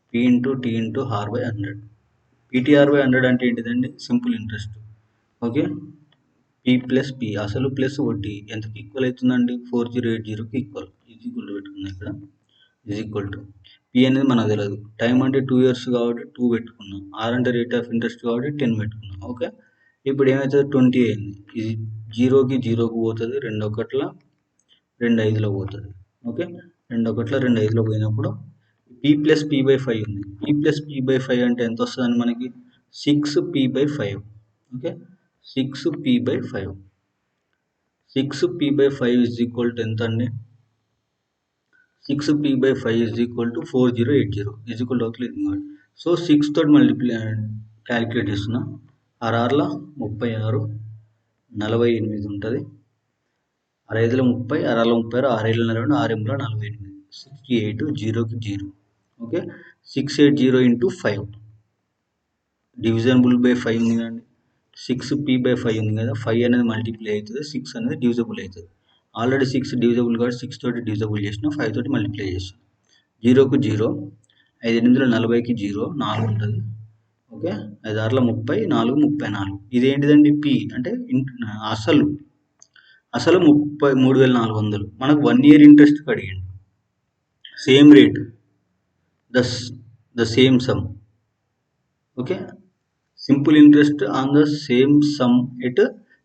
P into T into R by 100. PTR/100 అంటే ఏంటిదండి, simple interest. Okay, P plus P అసలు ప్లస్ వడ్డీ ఎంతకి ఈక్వల్ అవుతుందండి, 4080కి ఈక్వల్. ఈక్వల్ పెట్టుకున్నాం ఇక్కడ. ఈక్వల్ టు P అనేది మనకు తెలియదు. టైం అంటే 2 years కాబట్టి 2 పెట్టుకున్నాం. R అంటే రేట్ ఆఫ్ ఇంట్రెస్ట్ కాబట్టి 10 పెట్టుకున్నాం. ఓకే, ఇప్పుడు ఏమవుతుంది, 20 అయింది. ఇది 0కి 0కి పోతుంది, 2 ఒకట్ల 2 5లో పోతుంది. ఓకే, 2 ఒకట్ల 2 5లో పోయినప్పుడు P ప్లస్ P/5 ఉంది. P ప్లస్ P/5 అంటే ఎంత వస్తుందని మనకి 6P/5. Okay, 6P/5. 6P/5 is equal to ఎంత అండి, 6P/5 is equal to 4080 is equal to అవుతుంది కాబట్టి. సో 6 తోటి మల్టిప్లై క్యాలిక్యులేట్ చేస్తున్నా. 6 36, 48 ఉంటుంది. 6 30, 6 36, 6 42, 6 48, 68, 0కి 0. ఓకే, 680 ఇంటూ 5 డివిజబుల్ బై 5 ఉంది కదండి. 6P/5 ఉంది కదా, 5 అనేది మల్టిప్లై అవుతుంది, 6 అనేది డివిజబుల్ అవుతుంది. ఆల్రెడీ 6 డివిజబుల్ కాబట్టి 6 తోటి డివిజబుల్ చేసిన, 5 తోటి మల్టిప్లై చేసిన. 0కు 0, 5 8 40కి 0, 4 ఉంటుంది. ఓకే, 5 6 30, 4 34. ఇదేంటిదండి, P అంటే అసలు 33,400. మనకు 1 year ఇంట్రెస్ట్ అడిగింది. Same rate, the same some. Okay, simple interest on the same some at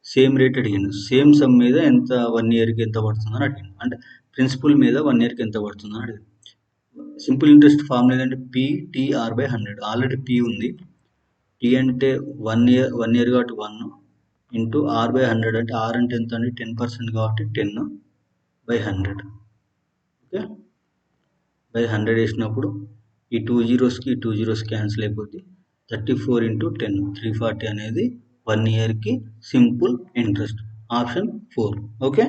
same rate అడిగింది. సేమ్ సమ్ మీద ఎంత 1 yearకి ఎంత పడుతుందని అడిగింది. అంటే ప్రిన్సిపల్ మీద 1 yearకి ఎంత పడుతుందని అడిగింది. సింపుల్ ఇంట్రెస్ట్ ఫార్ములా ఏంటంటే PTR/100. ఆల్రెడీ P ఉంది. T అంటే 1 year కాబట్టి 1 ఇంటూ R/100 అంటే R అంటే ఎంత అండి, 10% కాబట్టి 10/100. ఓకే, బై 100 వేసినప్పుడు ఈ 2 zeros ఈ 2 zeros క్యాన్సిల్ అయిపోతుంది. 34 ఇంటూ 10, 340 అనేది 1 yearకి simple interest. Option 4. Okay,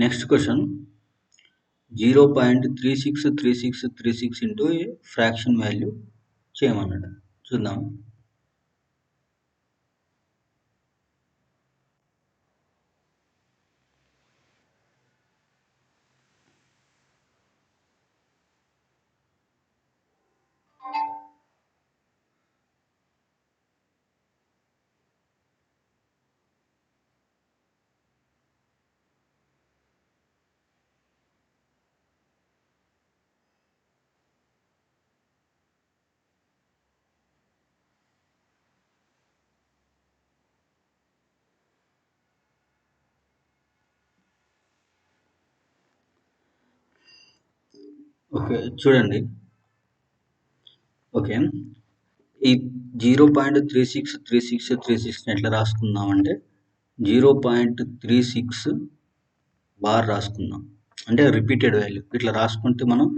next question, 0.363636 into fraction value చేయమన్నాడు. చూద్దాం. ఓకే, చూడండి. ఓకే, ఈ 0.363636 ఎట్లా రాసుకుందామంటే 0.36 బార్ రాసుకుందాం. అంటే రిపీటెడ్ వాల్యూ ఇట్లా రాసుకుంటే మనం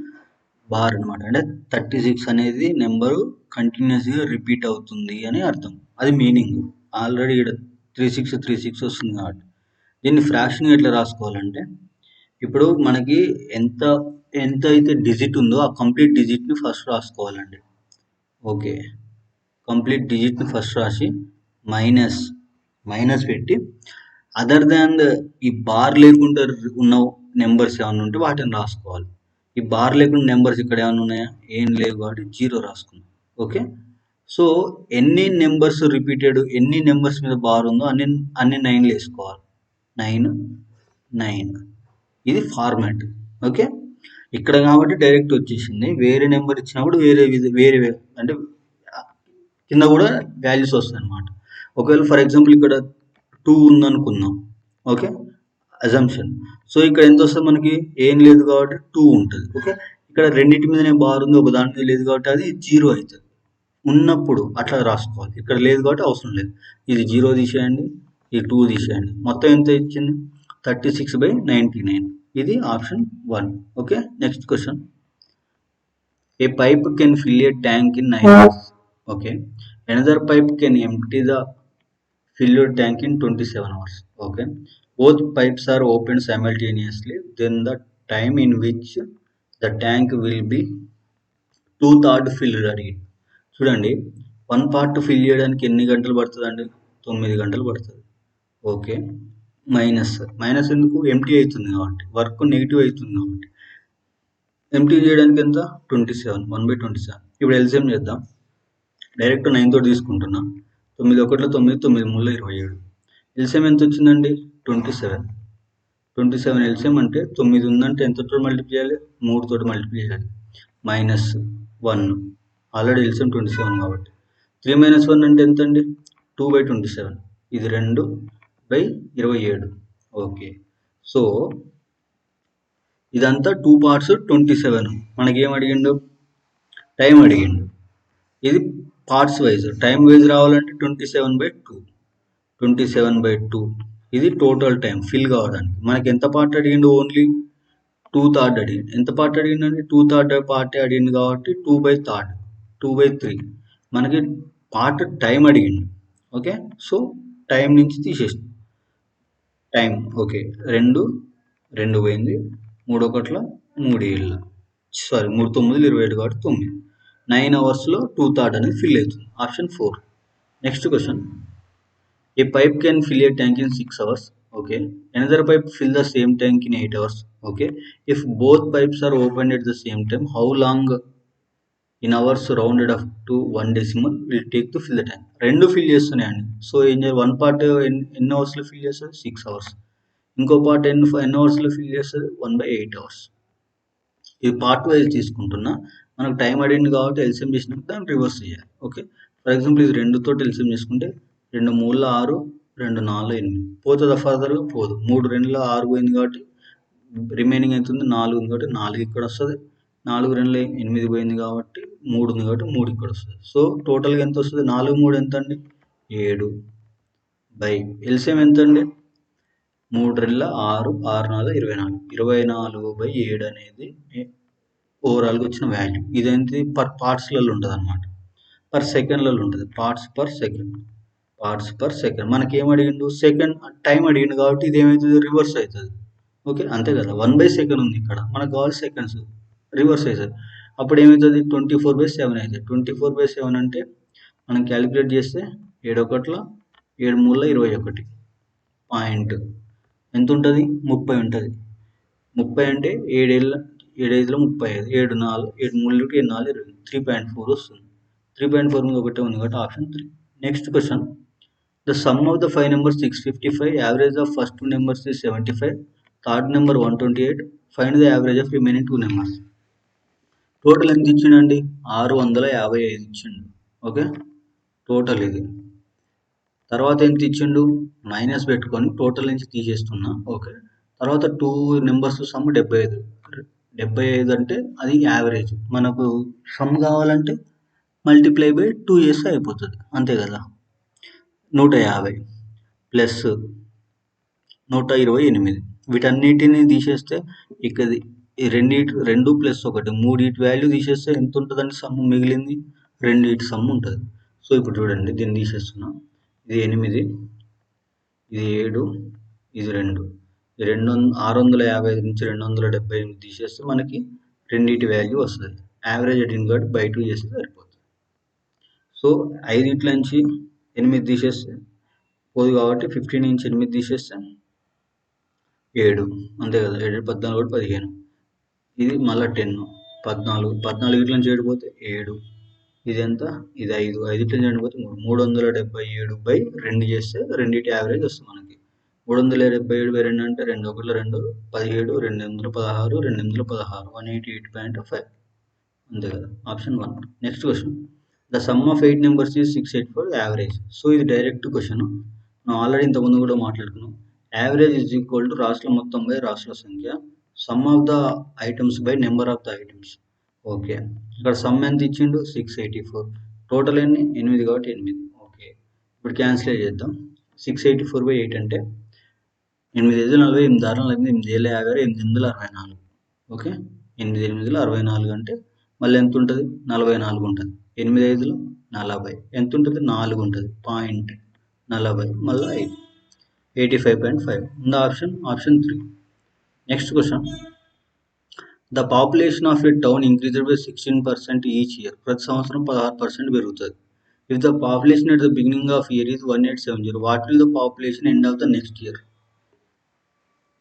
బార్ అనమాట. అంటే 36 అనేది నెంబరు కంటిన్యూస్గా రిపీట్ అవుతుంది అని అర్థం. అది మీనింగ్. ఆల్రెడీ ఇక్కడ 3636 వస్తుంది కాబట్టి దీన్ని ఫ్రాక్షన్ ఎట్లా రాసుకోవాలంటే, ఇప్పుడు మనకి ఎంత అయితే డిజిట్ ఉందో ఆ కంప్లీట్ డిజిట్ని ఫస్ట్ రాసుకోవాలండి. ఓకే, కంప్లీట్ డిజిట్ని ఫస్ట్ రాసి మైనస్ పెట్టి అదర్ దాన్ ఈ బార్ లేకుండా ఉన్న నెంబర్స్ ఏమైనా ఉంటే వాటిని రాసుకోవాలి. ఈ బార్ లేకుండా నెంబర్స్ ఇక్కడ ఏమైనా ఉన్నాయా? ఏం లేవు కాబట్టి 0 రాసుకున్నాం. ఓకే. సో ఎన్ని నెంబర్స్ రిపీటెడ్, ఎన్ని నెంబర్స్ మీద బార్ ఉందో అన్ని 9లు వేసుకోవాలి. 9 9 ఇది ఫార్మాట్. ఓకే. ఇక్కడ కాబట్టి డైరెక్ట్ వచ్చేసింది. వేరే నెంబర్ ఇచ్చినప్పుడు వేరే అంటే కింద కూడా వాల్యూస్ వస్తాయి అన్నమాట. ఒకవేళ ఫర్ ఎగ్జాంపుల్ ఇక్కడ 2 ఉందనుకుందాం. Okay, assumption. సో ఇక్కడ ఎంత వస్తుంది మనకి? ఏం లేదు కాబట్టి 2 ఉంటుంది. ఓకే, ఇక్కడ రెండింటి మీదనే బార్ ఉంది, ఒక దాని మీద లేదు కాబట్టి అది 0 అవుతుంది. ఉన్నప్పుడు అట్లా రాసుకోవాలి. ఇక్కడ లేదు కాబట్టి అవసరం లేదు. ఇది 0 తీసేయండి, ఇది 2 తీసేయండి. మొత్తం ఎంత ఇచ్చింది? 36/99. ఇది option 1. Okay, next question. A pipe can fill a tank in 9 hours. Okay, another pipe can empty the filled tank in 27 hours. Okay, both pipes are opened simultaneously, then the time in which the tank will be 2/3 filled again. చూడండి, 1 part fill చేయడానికి ఎన్ని గంటలు పడుతుంది అండి? 9 గంటలు పడుతుంది. Okay, minus ఎందుకు? Empty అవుతుంది కాబట్టి, వర్క్ నెగిటివ్ అవుతుంది కాబట్టి. ఎంటీ చేయడానికి ఎంత? 27, 1/27. ఇప్పుడు ఎల్సిఎం చేద్దాం. డైరెక్ట్ 9 తోటి తీసుకుంటున్నా. 9 1 9, 9 3 27. ఎల్సిఎం ఎంత వచ్చిందండి? 27. 27 ఎల్సిఎం అంటే 9 ఉందంటే ఎంత తోటి మల్టిప్లై చేయాలి? 3 తోటి మల్టిప్లై చేయాలి. -1. ఆల్రెడీ ఎల్సిఎం 27 కాబట్టి. 3 - 1 అంటే ఎంత అండి? 2/27. ఇది 2/27. ఓకే, సో ఇదంతా 2 parts 27. మనకేం అడిగిండు? టైం అడిగిండు. ఇది పార్ట్స్ వైజ్, టైం వైజ్ రావాలంటే 27/2. 27/2 ఇది టోటల్ టైం ఫిల్ కావడానికి. మనకి ఎంత పార్ట్ అడిగిండు? ఓన్లీ 2/3 అడిగిండు. ఎంత పార్ట్ అడిగిండండి? 2/3 పార్ట్ అడిగిండు కాబట్టి 2/3, 2/3. మనకి పార్ట్ టైం అడిగిండు. ఓకే, సో టైం నుంచి తీసేసి టైం. ఓకే, 2 పోయింది, 3 1 3 7, సారీ 3 9 27 కాబట్టి 9. 9 అవర్స్లో 2/3 అనేది ఫిల్ అవుతుంది. Option 4. Next question. A pipe can fill a tank in 6 hours. Okay, another pipe fill the same tank in 8 hours. Okay, if both pipes are open at the same time, how long in hours rounded up to 1 decimal will take to fill the tank? రెండు fill చేస్తున్నాయండి. So ఏం చేయాలి? 1 part ఎన్ని అవర్స్లో fill చేస్తుంది? 6 hours. ఇంకో part ఎన్ని అవర్స్లో ఫిల్ చేస్తుంది? 1/8 hours. ఇది పార్ట్ వైజ్ తీసుకుంటున్నా. మనకు టైం అడిగింది కాబట్టి ఎల్సిఎం చేసినప్పుడు దాన్ని రివర్స్ చేయాలి. ఓకే, ఫర్ ఎగ్జాంపుల్ ఇది 2 తోటి ఎల్సిఎం చేసుకుంటే 2 3 6, 2 4 8 పోతుందా? ఫర్దర్గా పోదు. 3 2 6 పోయింది కాబట్టి రిమైనింగ్ ఎంత ఉంది? 4 ఉంది కాబట్టి 4 ఇక్కడ వస్తుంది. 4 2 8 పోయింది కాబట్టి 3 ఉంది కాబట్టి 3 ఇక్కడ వస్తుంది. సో టోటల్గా ఎంత వస్తుంది? 4 3 ఎంత అండి? 7. బై ఎల్సిఎం ఎంత అండి? 3 2 6, 6 4 24. 24/7 అనేది ఓవరాల్గా వచ్చిన వాల్యూ. ఇదేంటి? పర్ పార్ట్స్లలో ఉంటుంది అనమాట, పర్ సెకండ్లలో ఉంటుంది. Parts per second. మనకి ఏం అడిగిండు? సెకండ్ టైం అడిగిండు కాబట్టి ఇది ఏమవుతుంది? రివర్స్ అవుతుంది. ఓకే, అంతే కదా. 1/second ఉంది ఇక్కడ, మనకు కావాలి సెకండ్స్, రివర్స్ అవుతుంది. అప్పుడు ఏమవుతుంది? 24/7 అవుతుంది. 24/7 అంటే మనం క్యాలిక్యులేట్ చేస్తే 7 1 7 3 21 పాయింట్ ఎంత ఉంటుంది? 30 ఉంటుంది. 30 అంటే 7 5 35, 7 4 7 3 7 4 20, 3.4 వస్తుంది. 3.4 మీద ఒకటే ఉంది కాబట్టి option 3. Next question. The sum of the 5 numbers 655, average of first 2 numbers is 75, third number 128, find the average of remaining 2 numbers. Total ఎంత ఇచ్చిండండి? 655 ఇచ్చిండు. ఓకే, టోటల్ ఇది. తర్వాత ఎంత ఇచ్చిండు? మైనస్ పెట్టుకొని టోటల్ నుంచి తీసేస్తున్నా. ఓకే, తర్వాత 2 numbers సమ్ 75. 75 అంటే అది యావరేజ్. మనకు సమ్ కావాలంటే మల్టిప్లై బై 2 చేస్తే అయిపోతుంది, అంతే కదా. 150 ప్లస్ 128. వీటన్నిటిని తీసేస్తే ఇక్కడ ఈ 2 ప్లస్ 1 3 వాల్యూ తీసేస్తే ఎంత ఉంటుందండి? సమ్ మిగిలింది 2 సమ్ ఉంటుంది. సో ఇప్పుడు చూడండి, దీన్ని తీసేస్తున్నా. ఇది 8, ఇది 7, ఇది 2. 655 నుంచి 278 తీసేస్తే మనకి 2 వాల్యూ వస్తుంది. యావరేజ్ అడిగింది కాబట్టి బై 2 చేస్తే సరిపోతుంది. సో 5 నుంచి 8 తీసేస్తే పోదు కాబట్టి 15 నుంచి 8 తీసేస్తే 7, అంతే కదా. 7 14 15. ఇది మళ్ళీ 10, 14 ఇట్లా చేయకపోతే 7, ఇది ఎంత, ఇది 5, 5 ఇట్లా చేయకపోతే 377 బై 2 చేస్తే రెండింటి యావరేజ్ వస్తుంది మనకి. 377 బై 2 అంటే 2 1 2, 17, 2 8 16, 2 8 16, 188.5 అంతే కదా, option 1. Next question, the sum of 8 numbers is 684 average. So ఇది డైరెక్ట్ క్వశ్చన్, మనం ఆల్రెడీ ఇంతకుముందు కూడా మాట్లాడుకున్నాం. యావరేజ్ ఈజ్ ఈక్వల్ టు రాశుల మొత్తం బై రాశుల సంఖ్య, some of the items by number of the items. Okay, ఇక్కడ సమ్ ఎంత ఇచ్చిండు 684, టోటల్ ఎన్ని 8 కాబట్టి 8. ఓకే, ఇప్పుడు క్యాన్సిల్ చేద్దాం. 684 బై 8 అంటే 8 5 40, 8 6 40, 8 7 50, 8 64. ఓకే, 8 8 64 అంటే మళ్ళీ ఎంత ఉంటుంది, 44 ఉంటుంది. 8 5 40, ఎంత ఉంటుంది, 4 ఉంటుంది. 0.40 మళ్ళీ 5, 85.5 ఉంది option 3. Next question, the population of a town increased by 16% each year. ప్రతి సంవత్సరం 16% పెరుగుతుంది. If the population at the beginning of year is 1870, what will the population end of the next year?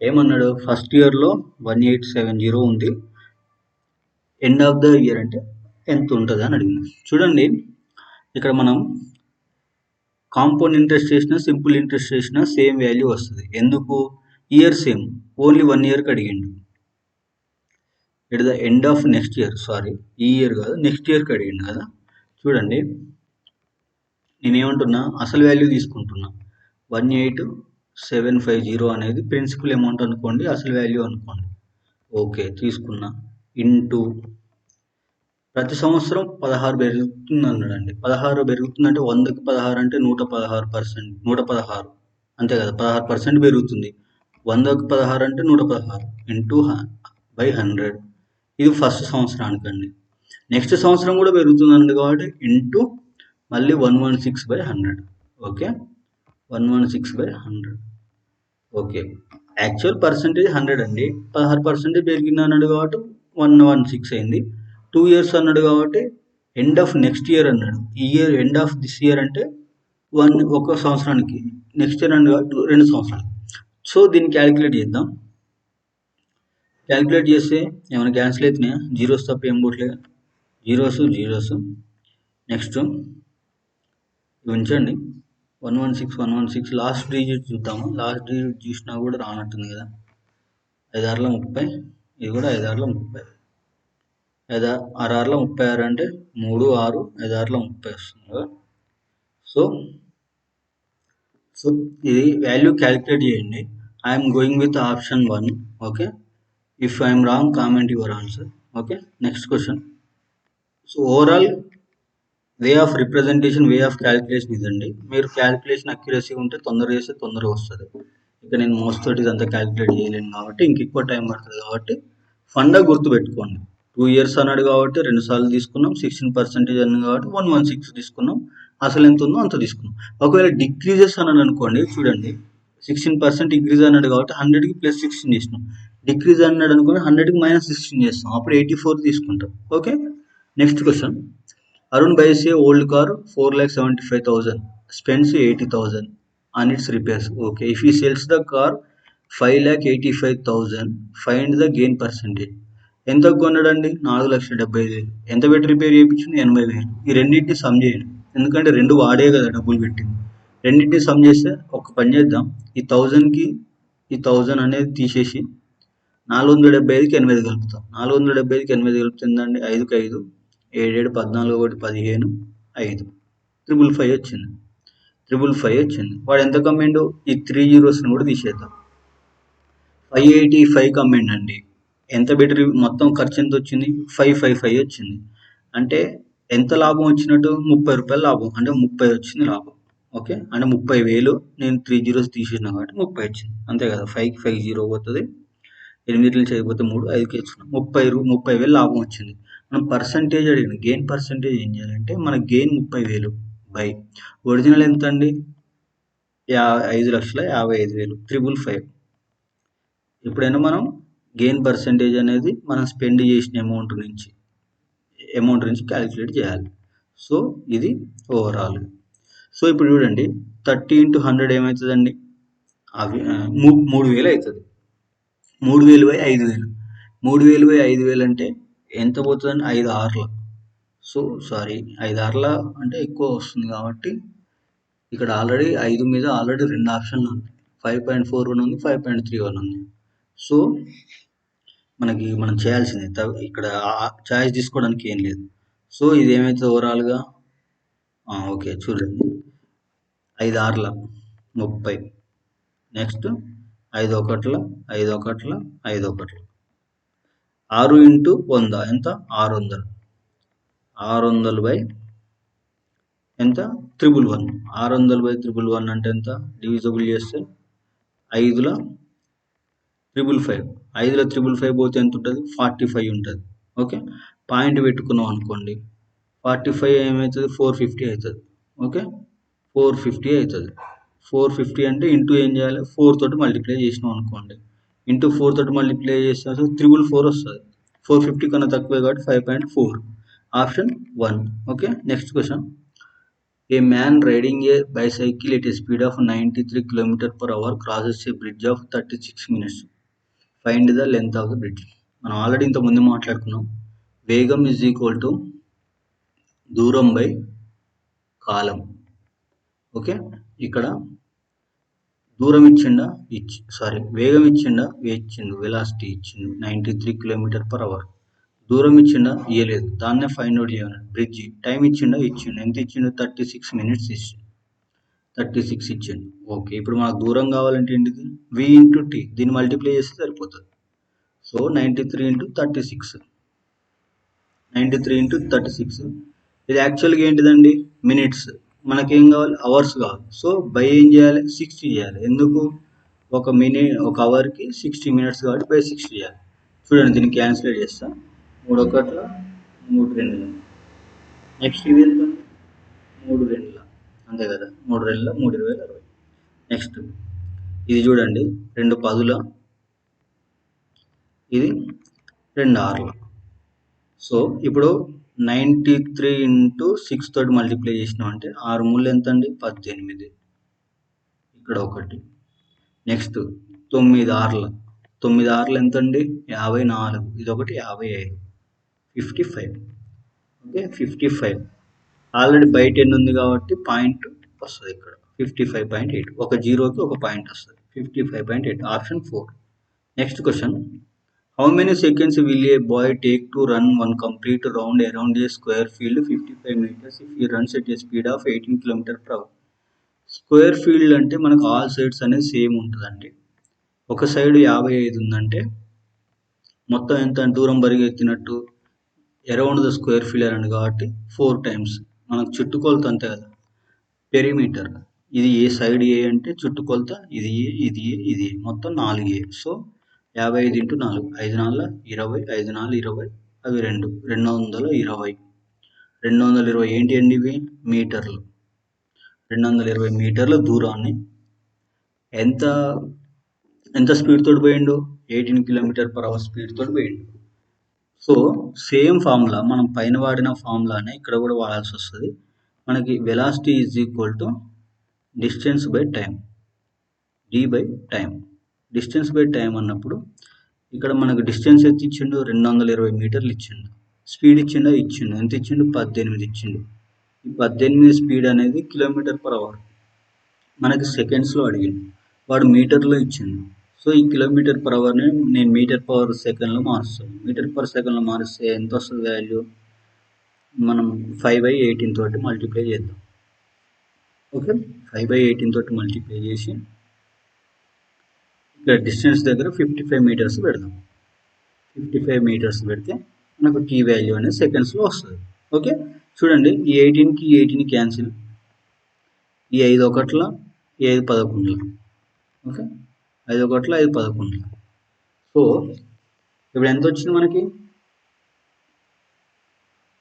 ఏమన్నాడు, ఫస్ట్ ఇయర్లో 1870 ఉంది, end of the year అంటే ఎంత ఉంటుంది అని అడిగిన. చూడండి, ఇక్కడ మనం కాంపౌండ్ ఇంట్రెస్ట్ చేసినా సింపుల్ ఇంట్రెస్ట్ చేసినా సేమ్ వాల్యూ వస్తుంది. ఎందుకు, ఇయర్ సేమ్, ఓన్లీ 1 ఇయర్కి అడిగిండు. At the end of next year, sorry ఈ ఇయర్ కాదు నెక్స్ట్ ఇయర్కి అడిగిండు కదా. చూడండి, నేనేమంటున్నా, అసలు వాల్యూ తీసుకుంటున్నా. 18750 అనేది ప్రిన్సిపల్ అమౌంట్ అనుకోండి, అసలు వాల్యూ అనుకోండి. ఓకే, తీసుకున్నా. ఇంటూ ప్రతి సంవత్సరం 16 పెరుగుతుంది అన్నాడండి. 16 పెరుగుతుందంటే 100కి 16 అంటే 116%, 116 అంతే కదా, 16% పెరుగుతుంది. 100కి 16 అంటే 116 ఇంటూ బై 100. ఇది ఫస్ట్ సంవత్సరానికి అండి. నెక్స్ట్ సంవత్సరం కూడా పెరుగుతుందండి కాబట్టి ఇంటూ మళ్ళీ 116/100. ఓకే, 116/100. ఓకే, యాక్చువల్ పర్సంటేజ్ 100 అండి, 16% పెరిగింది అన్నాడు కాబట్టి 116 అయింది. 2 ఇయర్స్ అన్నాడు కాబట్టి ఎండ్ ఆఫ్ నెక్స్ట్ ఇయర్ అన్నాడు. ఈ year end of this year అంటే ఒక సంవత్సరానికి, నెక్స్ట్ ఇయర్ అన్నాడు కాబట్టి 2 సంవత్సరాలు. సో దీన్ని క్యాలిక్యులేట్ చేద్దాం. క్యాలిక్యులేట్ చేస్తే ఏమైనా క్యాన్సిల్ అవుతున్నాయా, జీరోస్ తప్ప ఏం పోట్లేదు, జీరోస్. నెక్స్ట్ ఉంచండి, 116 లాస్ట్ డిజిట్ చూద్దాము. లాస్ట్ డిజిట్ చూసినా కూడా రానట్టుంది కదా. 5 6 30, ఇది కూడా 5 6 30, 6 6 36 అంటే 3 6, 5 6 30 వస్తుంది కదా. సో ఇది వాల్యూ క్యాలిక్యులేట్ చేయండి. I'm going with option 1. Okay, if I'm wrong comment your answer. Okay, next question. So overall way of representation, way of calculation ఇదండి. మీరు క్యాలిక్యులేషన్ అక్యురసీ ఉంటే తొందరగా చేస్తే తొందరగా వస్తుంది. ఇక నేను మోస్ట్ తోటి ఇదంతా క్యాలిక్యులేట్ చేయలేను కాబట్టి ఇంక ఎక్కువ టైం పడుతుంది కాబట్టి ఫండా గుర్తుపెట్టుకోండి. 2 ఇయర్స్ అన్నాడు కాబట్టి 2 సార్లు తీసుకున్నాం, 16% అన్నాడు కాబట్టి 116 తీసుకున్నాం, అసలు ఎంత ఉందో అంత తీసుకున్నాం. ఒకవేళ డిక్రీజెస్ అన్నాడు అనుకోండి, చూడండి 16% ఇంక్రీజ్ అన్నాడు కాబట్టి 100కి +16 చేసినాం. డిక్రీజ్ అన్నాడు అనుకోండి 100కి -16 చేస్తాం, అప్పుడు 84 తీసుకుంటాం. Okay, next question. Arun buys a old car 4,75,000, spends 80,000 on its repairs. Okay, if he sells the car 5,85,000, find the gain percentage. ఎంత కొన్నాడండి, 4,75,000. ఎంత పెట్టి రిపేర్ చేయించింది, 80,000. ఈ రెండింటిని సమ్ చేయండి, ఎందుకంటే రెండు వాడే కదా డబ్బులు పెట్టింది. రెండింటిని సమ్ చేస్తే ఒక పని చేద్దాం, ఈ 1000కి ఈ 1000 అనేది తీసేసి 475కి 8 కలుపుతాం. 475కి 8 కలుపుతుందండి, 5కి 5, 7 7 14, 1 15, 5, 555 వచ్చింది. 555 వచ్చింది. వాడు ఎంత కమ్మిండు, ఈ 3 జీరోస్ని కూడా తీసేద్దాం. 585 కమ్మిండు అండి. ఎంత పెట్టి మొత్తం ఖర్చు ఎంత వచ్చింది, 555 వచ్చింది. అంటే ఎంత లాభం వచ్చినట్టు, 30 రూపాయలు లాభం, అంటే 30 వచ్చింది లాభం. ఓకే, అంటే 30,000, నేను 3 జీరోస్ తీసేసిన కాబట్టి 30 వచ్చింది, అంతే కదా. 5కి 5 జీరో పోతుంది, 8 నుంచి అయిపోతే 3, 5కి ఇచ్చుకున్నాం, 30,000 లాభం వచ్చింది. మనం పర్సంటేజ్ అడిగిన, గెయిన్ పర్సంటేజ్ ఏం చేయాలంటే, మన గెయిన్ 30,000 బై ఒరిజినల్ ఎంత అండి, 5,55,000, 555. ఎప్పుడైనా మనం గెయిన్ పర్సంటేజ్ అనేది మనం స్పెండ్ చేసిన అమౌంట్ నుంచి క్యాలిక్యులేట్ చేయాలి. సో ఇది ఓవరాల్. సో ఇప్పుడు చూడండి, 30 × 100 ఏమవుతుందండి, అవి 3,000 అవుతుంది. 3,000 బై 5,000, 3000 బై 5000 అంటే ఎంత పోతుందండి? 5 ఆర్ల. సో సారీ 5 ఆర్ల అంటే ఎక్కువ వస్తుంది కాబట్టి ఇక్కడ ఆల్రెడీ 5 మీద ఆల్రెడీ 2 ఆప్షన్లు ఉన్నాయి. 5.41 ఉంది, 5.31 ఉంది. సో మనం చేయాల్సింది ఇక్కడ చాయిస్ తీసుకోవడానికి ఏం లేదు. సో ఇది ఏమైతే ఓవరాల్గా ఓకే చూడండి, 5 ఆర్ల 30, నెక్స్ట్ 5 ఒకట్ల 5 ఒకట్ల 5 ఒకట్ల 6 ఇంటూ 100 ఎంత? 600. 600 బై ఎంత? 111. 600 బై 111 అంటే ఎంత? డివిజబుల్ చేస్తే 5ల 555. 5ల 555 పోతే ఎంత ఉంటుంది? 45 ఉంటుంది. ఓకే, పాయింట్ పెట్టుకున్నాం అనుకోండి, 45 ఏమవుతుంది? 450 అవుతుంది. ఓకే, 450 అవుతుంది. 450 అంటే ఇంటూ ఏం చేయాలి? 4 తోటి మల్టిప్లై చేసినాం అనుకోండి, ఇంటూ 4 తోటి మల్టిప్లై చేస్తే 444 వస్తుంది. 450 కన్నా తక్కువే కాబట్టి 5.4, option 1. Okay, next question. A man riding a bicycle at a speed of 93 km/h crosses a bridge of 36 minutes. Find the length of the bridge. మనం ఆల్రెడీ ఇంత ముందు మాట్లాడుకున్నాం. వేగం ఈజ్ ఈక్వల్ టు దూరం బై కాలం. ఓకే, ఇక్కడ దూరం ఇచ్చిండా? వేగం ఇచ్చిండా? వెలాసిటీ ఇచ్చిండు 93 km/h. దూరం ఇచ్చిండా? ఇయ్యలేదు, దాన్నే ఫైండ్ అవుట్ చేయాలి. బ్రిడ్జ్ టైం ఇచ్చిండా? ఇచ్చిండు. ఎంత ఇచ్చిండు? 36 minutes ఇచ్చిండు. 36 ఇచ్చిండు. ఓకే, ఇప్పుడు మనకు దూరం కావాలంటే ఏంటిది? v ఇంటూ టీ, దీన్ని మల్టిప్లై చేస్తే సరిపోతుంది. So 93 into 36, 93 into 36. ఇది యాక్చువల్గా ఏంటిదండి? మినిట్స్. మనకేం కావాలి? అవర్స్ కావాలి. సో బై ఏం చేయాలి? 60 చేయాలి. ఎందుకు? ఒక అవర్కి 60 minutes కాబట్టి బై 60 చేయాలి. చూడండి, దీన్ని క్యాన్సిలేట్ చేస్తా. 3 ఒకట్ల 3 రెండుల, నెక్స్ట్ ఇది ఎంత? 3 రెండుల, అంతే కదా, 3 రెండుల 3 20 60. నెక్స్ట్ ఇది చూడండి, 2 10ల, ఇది 2 6ల. సో ఇప్పుడు 93 ఇంటూ 6 తోటి మల్టిప్లై చేసినాం అంటే 6 మూడు ఎంత అండి? 18. ఇక్కడ ఒకటి. నెక్స్ట్ 9 ఆర్ల, 9 ఆర్ల ఎంత అండి? 54. ఇది ఒకటి 55, 55. ఓకే, 55. ఆల్రెడీ బయట ఎన్ని ఉంది కాబట్టి పాయింట్ వస్తుంది ఇక్కడ 55.8. ఒక జీరోకి ఒక పాయింట్ వస్తుంది, 55.8, option 4. Next question. How many seconds will a boy take to run one complete round around a square field 55 meters if he runs at a speed of 18 km/h? Square field అంటే మనకు all sides అనేది same ఉంటుందండి. ఒక side 55 ఉందంటే మొత్తం ఎంత దూరం పరిగెత్తినట్టు? Around the square field అని కాబట్టి 4 times. మనకు చుట్టుకొలత అంతే కదా, పెరిమీటర్. ఇది ఏ సైడ్ ఏ అంటే చుట్టుకొలత ఇది ఏ, ఇది ఏ, ఇది ఏ, మొత్తం 4 ఏ. సో 55 ఇంటూ 4, 5 4 20, 5 4 20, అవి 220. 220 ఏంటి అండి? ఇవి మీటర్లు. 220 మీటర్ల దూరాన్ని ఎంత స్పీడ్ తోటి పోయిండు? 18 km/h స్పీడ్ తోటి పోయిండు. సో సేమ్ ఫార్ములా, మనం పైన వాడిన ఫార్ములానే ఇక్కడ కూడా వాడాల్సి వస్తుంది. మనకి velocity is equal to distance by time, D by time. Distance by time అన్నప్పుడు ఇక్కడ మనకు డిస్టెన్స్ ఎంత ఇచ్చిండు? 220 మీటర్లు ఇచ్చిండు. స్పీడ్ ఇచ్చిండా? ఇచ్చిండు. ఎంత ఇచ్చిండు? 18 ఇచ్చిండు. ఈ 18 స్పీడ్ అనేది km/h. మనకి సెకండ్స్లో అడిగిండు, వాడు మీటర్లో ఇచ్చిండు. సో ఈ km/hని నేను మీటర్/సెకండ్లో మారుస్తాను. మీటర్/సెకండ్లో మారిస్తే ఎంత వస్తుంది వాల్యూ? మనం 5/18 తోటి మల్టిప్లై చేద్దాం. ఓకే, 5/18 తోటి మల్టిప్లై చేసి ఇక్కడ డిస్టెన్స్ దగ్గర 55 మీటర్స్ పెడదాం. 55 మీటర్స్ పెడితే మనకు టీ వాల్యూ అనేది సెకండ్స్లో వస్తుంది. ఓకే, చూడండి, ఈ 18కి 18 క్యాన్సిల్, ఈ 5 ఒకట్ల ఈ 5 11. ఓకే, 5 ఒకట్ల 5 11. సో ఇప్పుడు ఎంత వచ్చింది మనకి?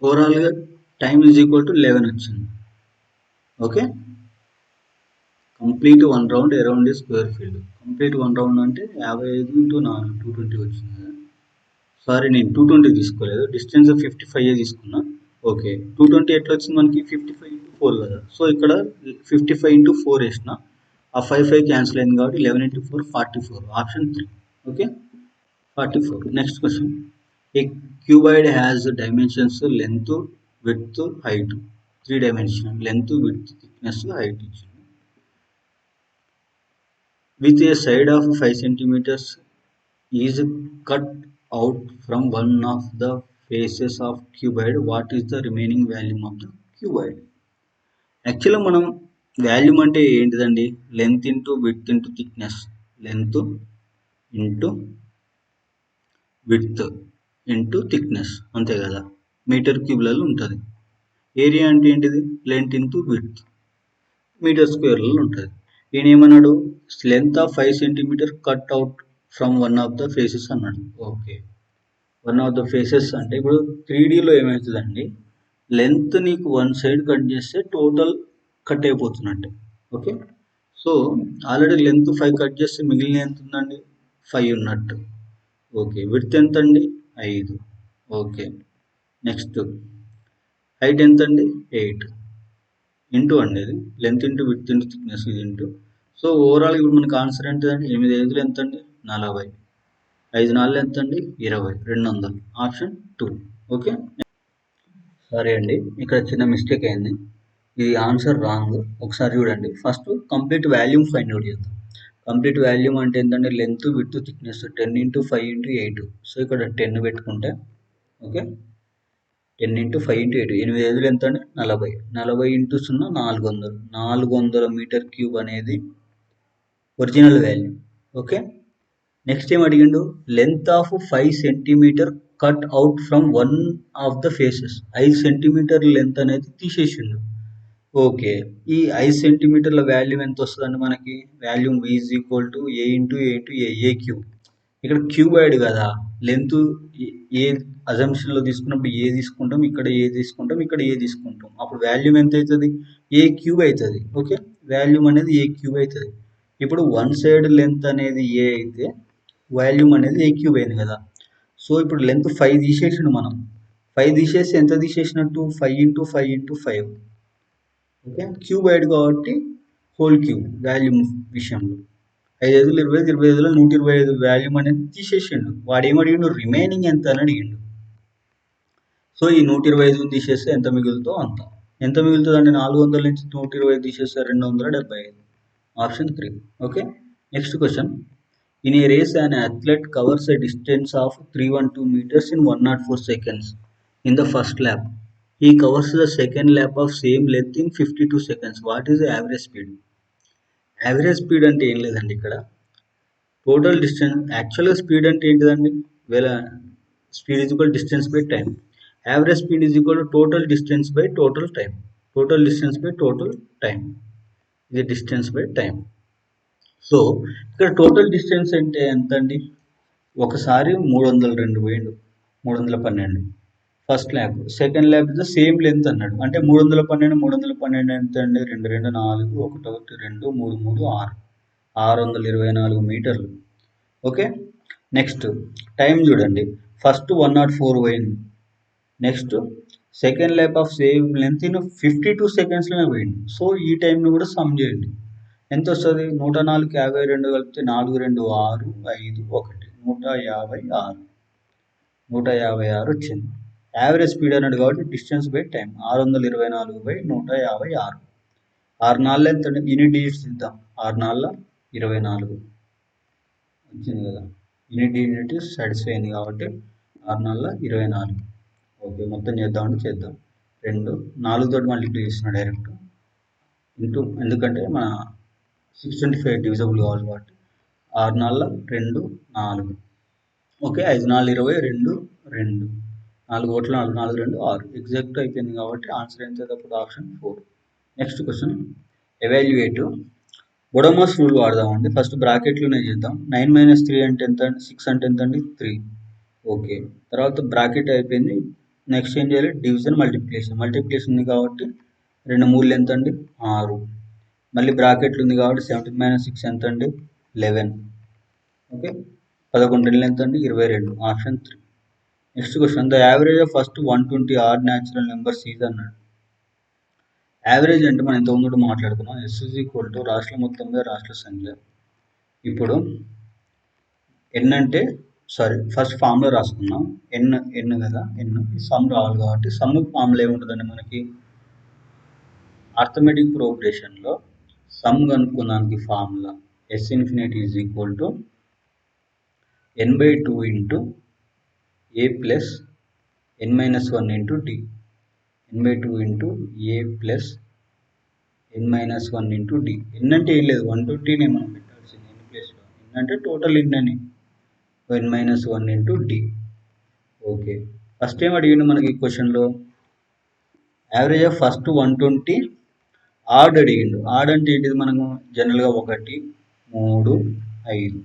ఓవరాల్గా టైమ్ ఈజ్ ఈక్వల్ టు 11 వచ్చింది. Okay, complete 1 round around a square field. Complete 1 round అంటే 55 ఇంటూ 4, 220 వచ్చింది కదా. సారీ, నేను 220 తీసుకోలేదు, డిస్టెన్స్ 55 తీసుకున్నా. ఓకే, 220 ఎట్లా వచ్చింది మనకి? 55 ఇంటూ 4 కదా. సో ఇక్కడ 55 ఇంటూ 4 వేసిన, ఆ 5 క్యాన్సిల్ అయింది కాబట్టి 11 into 4 44, option 3. Okay, 44. Next question. A cuboid has dimensions length, width, height. 3 dimensional length, width, thickness, height. With a side of 5 centimeters is cut out from one of the faces of cuboid. What is the remaining volume of the cuboid? యాక్చువల్గా మనం volume అంటే ఏంటిదండి? Length into width into thickness. Length into width into thickness అంతే కదా, metre క్యూబ్లలో ఉంటుంది. Area అంటే ఏంటిది? లెంత్ ఇంటూ విడ్త్ మీటర్ స్క్వేర్లలో ఉంటుంది. ఈయన ఏమన్నాడు? Length of 5 centimetre cut out from one of the faces అన్నాడు. Okay, one of the faces అంటే ఇప్పుడు 3Dలో ఏమవుతుందండి, లెంత్ నీకు వన్ సైడ్ కట్ చేస్తే టోటల్ కట్ అయిపోతున్నట్టే. Okay, so already length 5 cut చేస్తే మిగిలిన ఎంత ఉందండి? 5 ఉన్నట్టు. ఓకే, విడ్త్ ఎంత అండి? 5. ఓకే, నెక్స్ట్ హైట్ ఎంత అండి? 8. ఇంటూ అండి, ఇది length into width into thickness ఇది ఇంటూ. సో ఓవరాల్ ఇప్పుడు మనకు ఆన్సర్ ఏంటిదండి? 8 5 ఎంత అండి? 40. 5 4 ఎంత అండి? 20. 200. ఆప్షన్ 2. ఓకే, సరే అండి, ఇక్కడ చిన్న మిస్టేక్ అయింది. ఇది ఆన్సర్ రాంగ్. ఒకసారి చూడండి. First complete volume find out చేద్దాం. కంప్లీట్ వాల్యూమ్ అంటే ఏంటంటే length width thickness 10 into 5 into 8. So ఇక్కడ 10 పెట్టుకుంటే ఓకే, 10 ఇంటూ 5 ఇంటూ 8 8 5 ఎంత అండి? 40. 40 ఇంటూ 0 400. 400 మీటర్ క్యూబ్ అనేది ఒరిజినల్ వాల్యూ. ఓకే, నెక్స్ట్ ఏం అడిగిండు? Length of 5 centimetre cut out from one of the faces. 5 centimetre length అనేది తీసేసిండు. ఓకే, ఈ 5 సెంటీమీటర్ల వాల్యూమ్ ఎంత వస్తుందండి మనకి? Volume V is equal to A into A into A cube. ఇక్కడ క్యూబాయిడ్ కదా, లెంత్ ఏ అజంప్షన్లో తీసుకున్నప్పుడు ఏ తీసుకుంటాం, ఇక్కడ ఏ తీసుకుంటాం, ఇక్కడ ఏ తీసుకుంటాం. అప్పుడు వాల్యూమ్ ఎంత అవుతుంది? ఏ క్యూబ్ అవుతుంది. ఓకే, వాల్యూమ్ అనేది ఏ క్యూబ్ అవుతుంది. ఇప్పుడు వన్ సైడ్ లెంత్ అనేది ఏ అయితే వాల్యూమ్ అనేది ఏ క్యూబ్ అయింది కదా. సో ఇప్పుడు లెంత్ 5 తీసేసిండు మనం. 5 తీసేసి ఎంత తీసేసినట్టు? 5 ఇంటూ 5 ఇంటూ 5. ఓకే, క్యూబాయిడ్ కాబట్టి హోల్ క్యూబ్ వాల్యూమ్ విషయంలో 5 5 25 25 125 వాల్యూమ్ అనేది తీసేసిండు. వాడు ఏమడిగిండు? రిమైనింగ్ ఎంత అని అడిగిండు. సో ఈ 125 తీసేస్తే ఎంత మిగులుతో అంత. ఎంత మిగులుతుంది అంటే 400 నుంచి 125 తీసేస్తే 275. Option 3. Okay, next question. In a race an athlete covers a distance of 312 meters in 104 seconds in the first lap. He covers the second lap of same length in 52 seconds. What is the average speed? Average speed అంటే ఏం లేదండి, ఇక్కడ total distance. యాక్చువల్గా speed అంటే ఏంటిదండి? Speed is equal distance by time. Average speed is equal total distance by total time. Total distance by total time. ఇది distance by time. So ఇక్కడ total distance అంటే ఎంత అండి? ఒకసారి 302 పోయిండు, 312 first lap. Second lap the same length అన్నాడు. అంటే 312 312 ఎంత అండి? 2 2 4 1 1 2 3 3 6 624 మీటర్లు. ఓకే, నెక్స్ట్ టైం చూడండి. ఫస్ట్ 104 పోయింది. Next second lap of same length 52 సెకండ్స్లోనే పోయింది. సో ఈ టైంని కూడా సమ్ చేయండి. ఎంత వస్తుంది? 104 52 కలిపితే 4 2 6 5 1 156. 156 వచ్చింది. యావరేజ్ స్పీడ్ అన్నాడు కాబట్టి డిస్టెన్స్ బై టైం 624/156. 6 4 ఎంత అంటే యూనిట్ డిజిట్స్ ఇద్దాం. 6 4 24 వచ్చింది కదా. యూనిట్ డిజిట్ సాటిస్ఫై అయింది కాబట్టి 6 4 24. ఓకే, మొత్తం చేద్దామంటే చేద్దాం. 2 4 తోటి మల్టిప్లై చేస్తున్నా డైరెక్ట్ ఇంటూ, ఎందుకంటే మన 625 డివిజబుల్ కావాలి కాబట్టి 6 4 2 4. ఓకే, 5 4 20 2 4 ఓట్ల 4 4 2 6 ఎగ్జాక్ట్ అయిపోయింది కాబట్టి ఆన్సర్ ఎంత? అప్పుడు option 4. Next question. Evaluate BODMAS rule వాడదామండి. ఫస్ట్ బ్రాకెట్లోనే చేద్దాం. 9 - 3 అంటే ఎంత? 6 అంటే ఎంత అండి? 3. ఓకే, తర్వాత బ్రాకెట్ అయిపోయింది. నెక్స్ట్ ఏం చేయాలి? Division multiplication. మల్టిప్లికేషన్ ఉంది కాబట్టి 2 3 ఎంత అండి? 6. మళ్ళీ బ్రాకెట్లు ఉంది కాబట్టి 17 - 6 ఎంత అండి? 11. ఓకే, 11 ఎంత అండి? 22. Option 3. Next question. The average of first 120 add natural numbers is అన్నాడు. యావరేజ్ అంటే మనం ఇంతకుముందు మాట్లాడుకున్నాం. S ఈజ్ ఈక్వల్ టు రాష్ట్ర మొత్తం మీద రాష్ట్ర సంఖ్య. ఇప్పుడు n అంటే సారీ ఫస్ట్ ఫార్ములా రాసుకుందాం. ఎన్ కదా, ఎన్ సమ్ రావాలి కాబట్టి సమ్ ఫార్ములా ఏముంటుందండి మనకి అర్థమెటిక్ ప్రోగ్రెషన్లో సమ్ కనుక్కున్నానికి formula S infinity is equal to n/2 into a plus n-1 into d. n/2 into a plus n-1 into d. N అంటే ఏం లేదు 120నే మనం పెట్టాల్సింది ఎన్ ప్లేస్లో. ఎన్ అంటే టోటల్ ఎన్ అని, n-1 into D. Okay, first ఏం అడిగిండు మనకి క్వశ్చన్లో యావరేజ్ ఆఫ్ ఫస్ట్ 120 ఆడ్ అడిగిండు. ఆడ్ అంటే ఏంటిది మనము జనరల్గా 1 3 5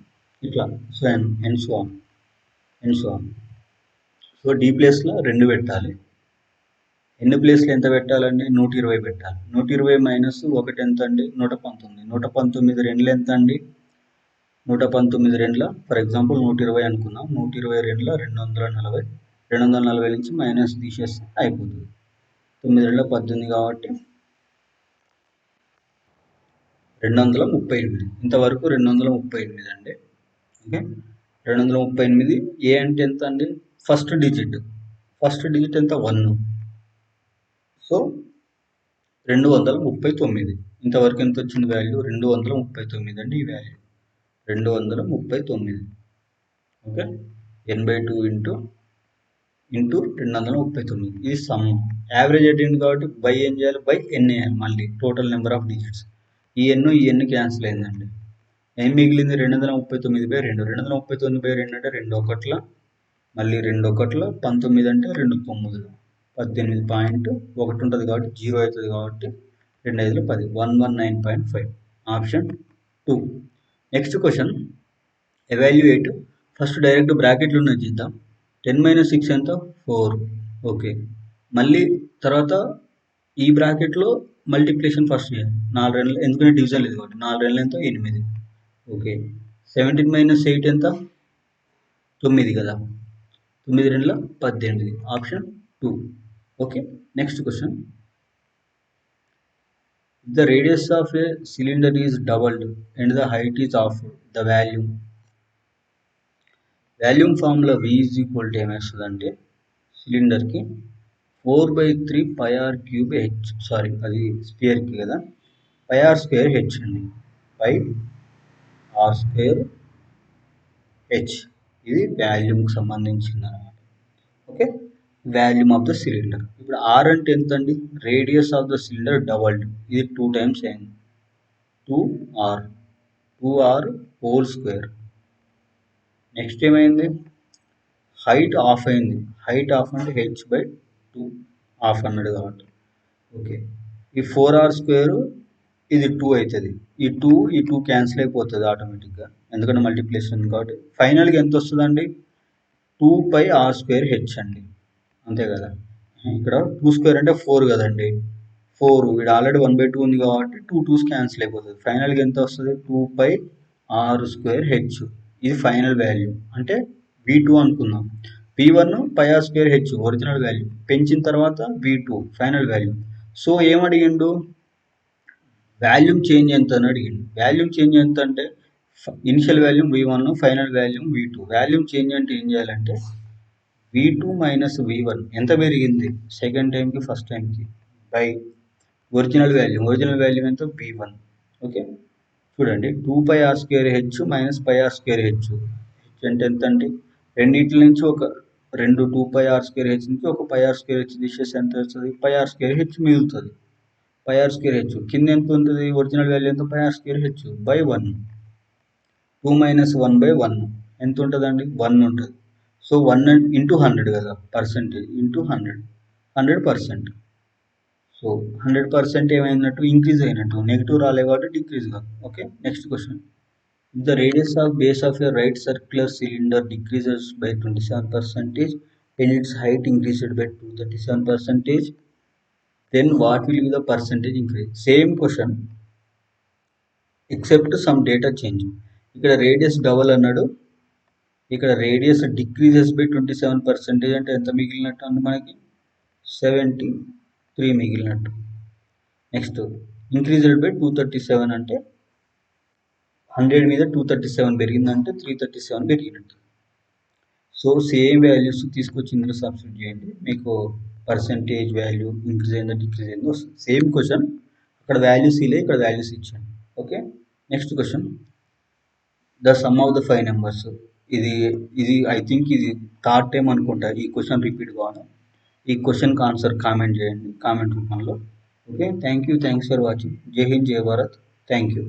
ఇట్లా so on so on. So the ప్లేస్లో 2 పెట్టాలి. ఎన్ని ప్లేస్లో ఎంత పెట్టాలండి 120 పెట్టాలి. 120 మైనస్ 1 ఎంత అండి 119. 119 రెండులు ఎంత అండి 119 రెండుల ఫర్ ఎగ్జాంపుల్ 120 అనుకున్నాం. 120 రెండుల 240. 240 నుంచి మైనస్ తీసేస్తే అయిపోతుంది. 9 రెండుల 18 కాబట్టి 238. ఇంతవరకు 238 అండి. ఓకే, 238. ఏ అంటే ఎంత అండి ఫస్ట్ డిజిట్ ఎంత 1. సో 239. ఇంతవరకు ఎంత వచ్చింది వాల్యూ 239 అండి. ఈ వాల్యూ 239. Okay, n/2 into 239. ఇది సమ్. యావరేజ్ అడిగింది కాబట్టి బై ఏం చేయాలి బై ఎన్ వేయాలి. మళ్ళీ టోటల్ నెంబర్ ఆఫ్ డిజిట్స్. ఈ ఎన్ క్యాన్సిల్ అయిందండి. ఏం మిగిలింది 239/2. 239/2 అంటే 2 ఒకట్ల మళ్ళీ 2 ఒకట్ల 19 అంటే 2 9 18.1 ఉంటుంది కాబట్టి 0 అవుతుంది కాబట్టి 2 5 10 119.5. Option 2. Next question evaluate. First direct బ్రాకెట్లు ఉన్నది చేద్దాం. 10 - 6 ఎంత 4. ఓకే, మళ్ళీ తర్వాత ఈ బ్రాకెట్లో మల్టిప్లికేషన్ ఫస్ట్ చేయాలి. 4 రెండ్లు ఎందుకంటే డివిజన్ లేదు కాబట్టి 4 రెండ్లు ఎంత 8. ఓకే, 17 - 8 ఎంత 9 కదా. 9 రెండ్ల 18. Option 2. Okay, next question. The radius of a cylinder is doubled and the height is half. The volume formula V is equal to ఏమేస్తుందంటే సిలిండర్కి 4/3 πr³ h. Sorry అది స్పియర్కి కదా, πr² h అండి. πr² h ఇది వాల్యూమ్కి సంబంధించింది అనమాట. Okay, volume of the cylinder. ఇప్పుడు are అంటే ఎంత అండి radius of the cylinder doubled. ఇది 2 టైమ్స్ అయింది. 2r whole square. నెక్స్ట్ ఏమైంది హైట్ ఆఫ్ అయింది. హైట్ ఆఫ్ అంటే h/2 హాఫ్ అన్నాడు కాబట్టి. ఓకే, ఈ 4r² ఇది 2 అవుతుంది. ఈ 2 క్యాన్సిల్ అయిపోతుంది ఆటోమేటిక్గా ఎందుకంటే మల్టిప్లికేషన్ కాబట్టి. ఫైనల్గా ఎంత వస్తుందండి 2πr² h అండి. అంతే కదా, ఇక్కడ 2² అంటే 4 కదండి. 4 ఇక్కడ ఆల్రెడీ 1/2 ఉంది కాబట్టి 2 2s క్యాన్సిల్ అయిపోతుంది. ఫైనల్గా ఎంత వస్తుంది 2πr² h. ఇది ఫైనల్ వాల్యూ అంటే V2 అనుకుందాం. V1 πr² h original value, పెంచిన తర్వాత V2 ఫైనల్ వాల్యూ. సో ఏం అడిగిండు వాల్యూమ్ చేంజ్ ఎంత అని అడిగిండు. వాల్యూమ్ చేంజ్ ఎంత అంటే initial volume V1 final volume V2. Volume change అంటే ఏం చేయాలంటే V2 మైనస్ V1 ఎంత పెరిగింది సెకండ్ టైంకి ఫస్ట్ టైంకి బై ఒరిజినల్ వాల్యూ ఎంత V1. ఓకే, చూడండి 2πr² h minus πr² h అంటే ఎంత అండి రెండింటి నుంచి ఒక 2πr² h నుంచి ఒక πr² h తీసేసి ఎంత వస్తుంది πr² h మిగులుతుంది. πr² h కింద ఎంత ఉంటుంది ఒరిజినల్ వాల్యూ ఎంత πr² h బై 1. 2 - 1/1 ఎంత ఉంటుందండి 1 ఉంటుంది. సో 1 ఇంటూ 100 కదా, పర్సెంటేజ్ ఇంటూ 100%. సో 100% ఏమైనట్టు ఇంక్రీజ్ అయినట్టు, నెగిటివ్ రాలే కాబట్టి డిక్రీజ్ కాదు. Okay, next question. If the radius of base of a right circular cylinder decreases by 27% and its height increased by 237%, then what will be the percentage increase? Same question except some data change. ఇక్కడ radius double అన్నాడు, ఇక్కడ radius decreases by 27% అంటే ఎంత మిగిలినట్టు అంటే మనకి 73 మిగిలినట్టు. Next increased by 237 అంటే 100 మీద 237 పెరిగిందంటే 337 పెరిగినట్టు. సో సేమ్ వాల్యూస్ తీసుకొచ్చి ఇందులో సబ్స్టిట్యూట్ చేయండి, మీకు పర్సెంటేజ్ వాల్యూ ఇంక్రీజ్ అయిందో డిక్రీజ్ అయిందో వస్తుంది. సేమ్ క్వశ్చన్, అక్కడ వాల్యూస్ ఇలే, ఇక్కడ వాల్యూస్ ఇచ్చాను. Okay, next question, the sum of the 5 numbers. ఇది ఇది ఐ థింక్ ఇది థర్డ్ టైం అనుకుంటా ఈ క్వశ్చన్ రిపీట్ కావడం. ఈ క్వశ్చన్కి ఆన్సర్ కామెంట్ చేయండి కామెంట్ రూపంలో. Okay, thank you, thanks for watching. జై హింద్, జై భారత్, థ్యాంక్ యూ.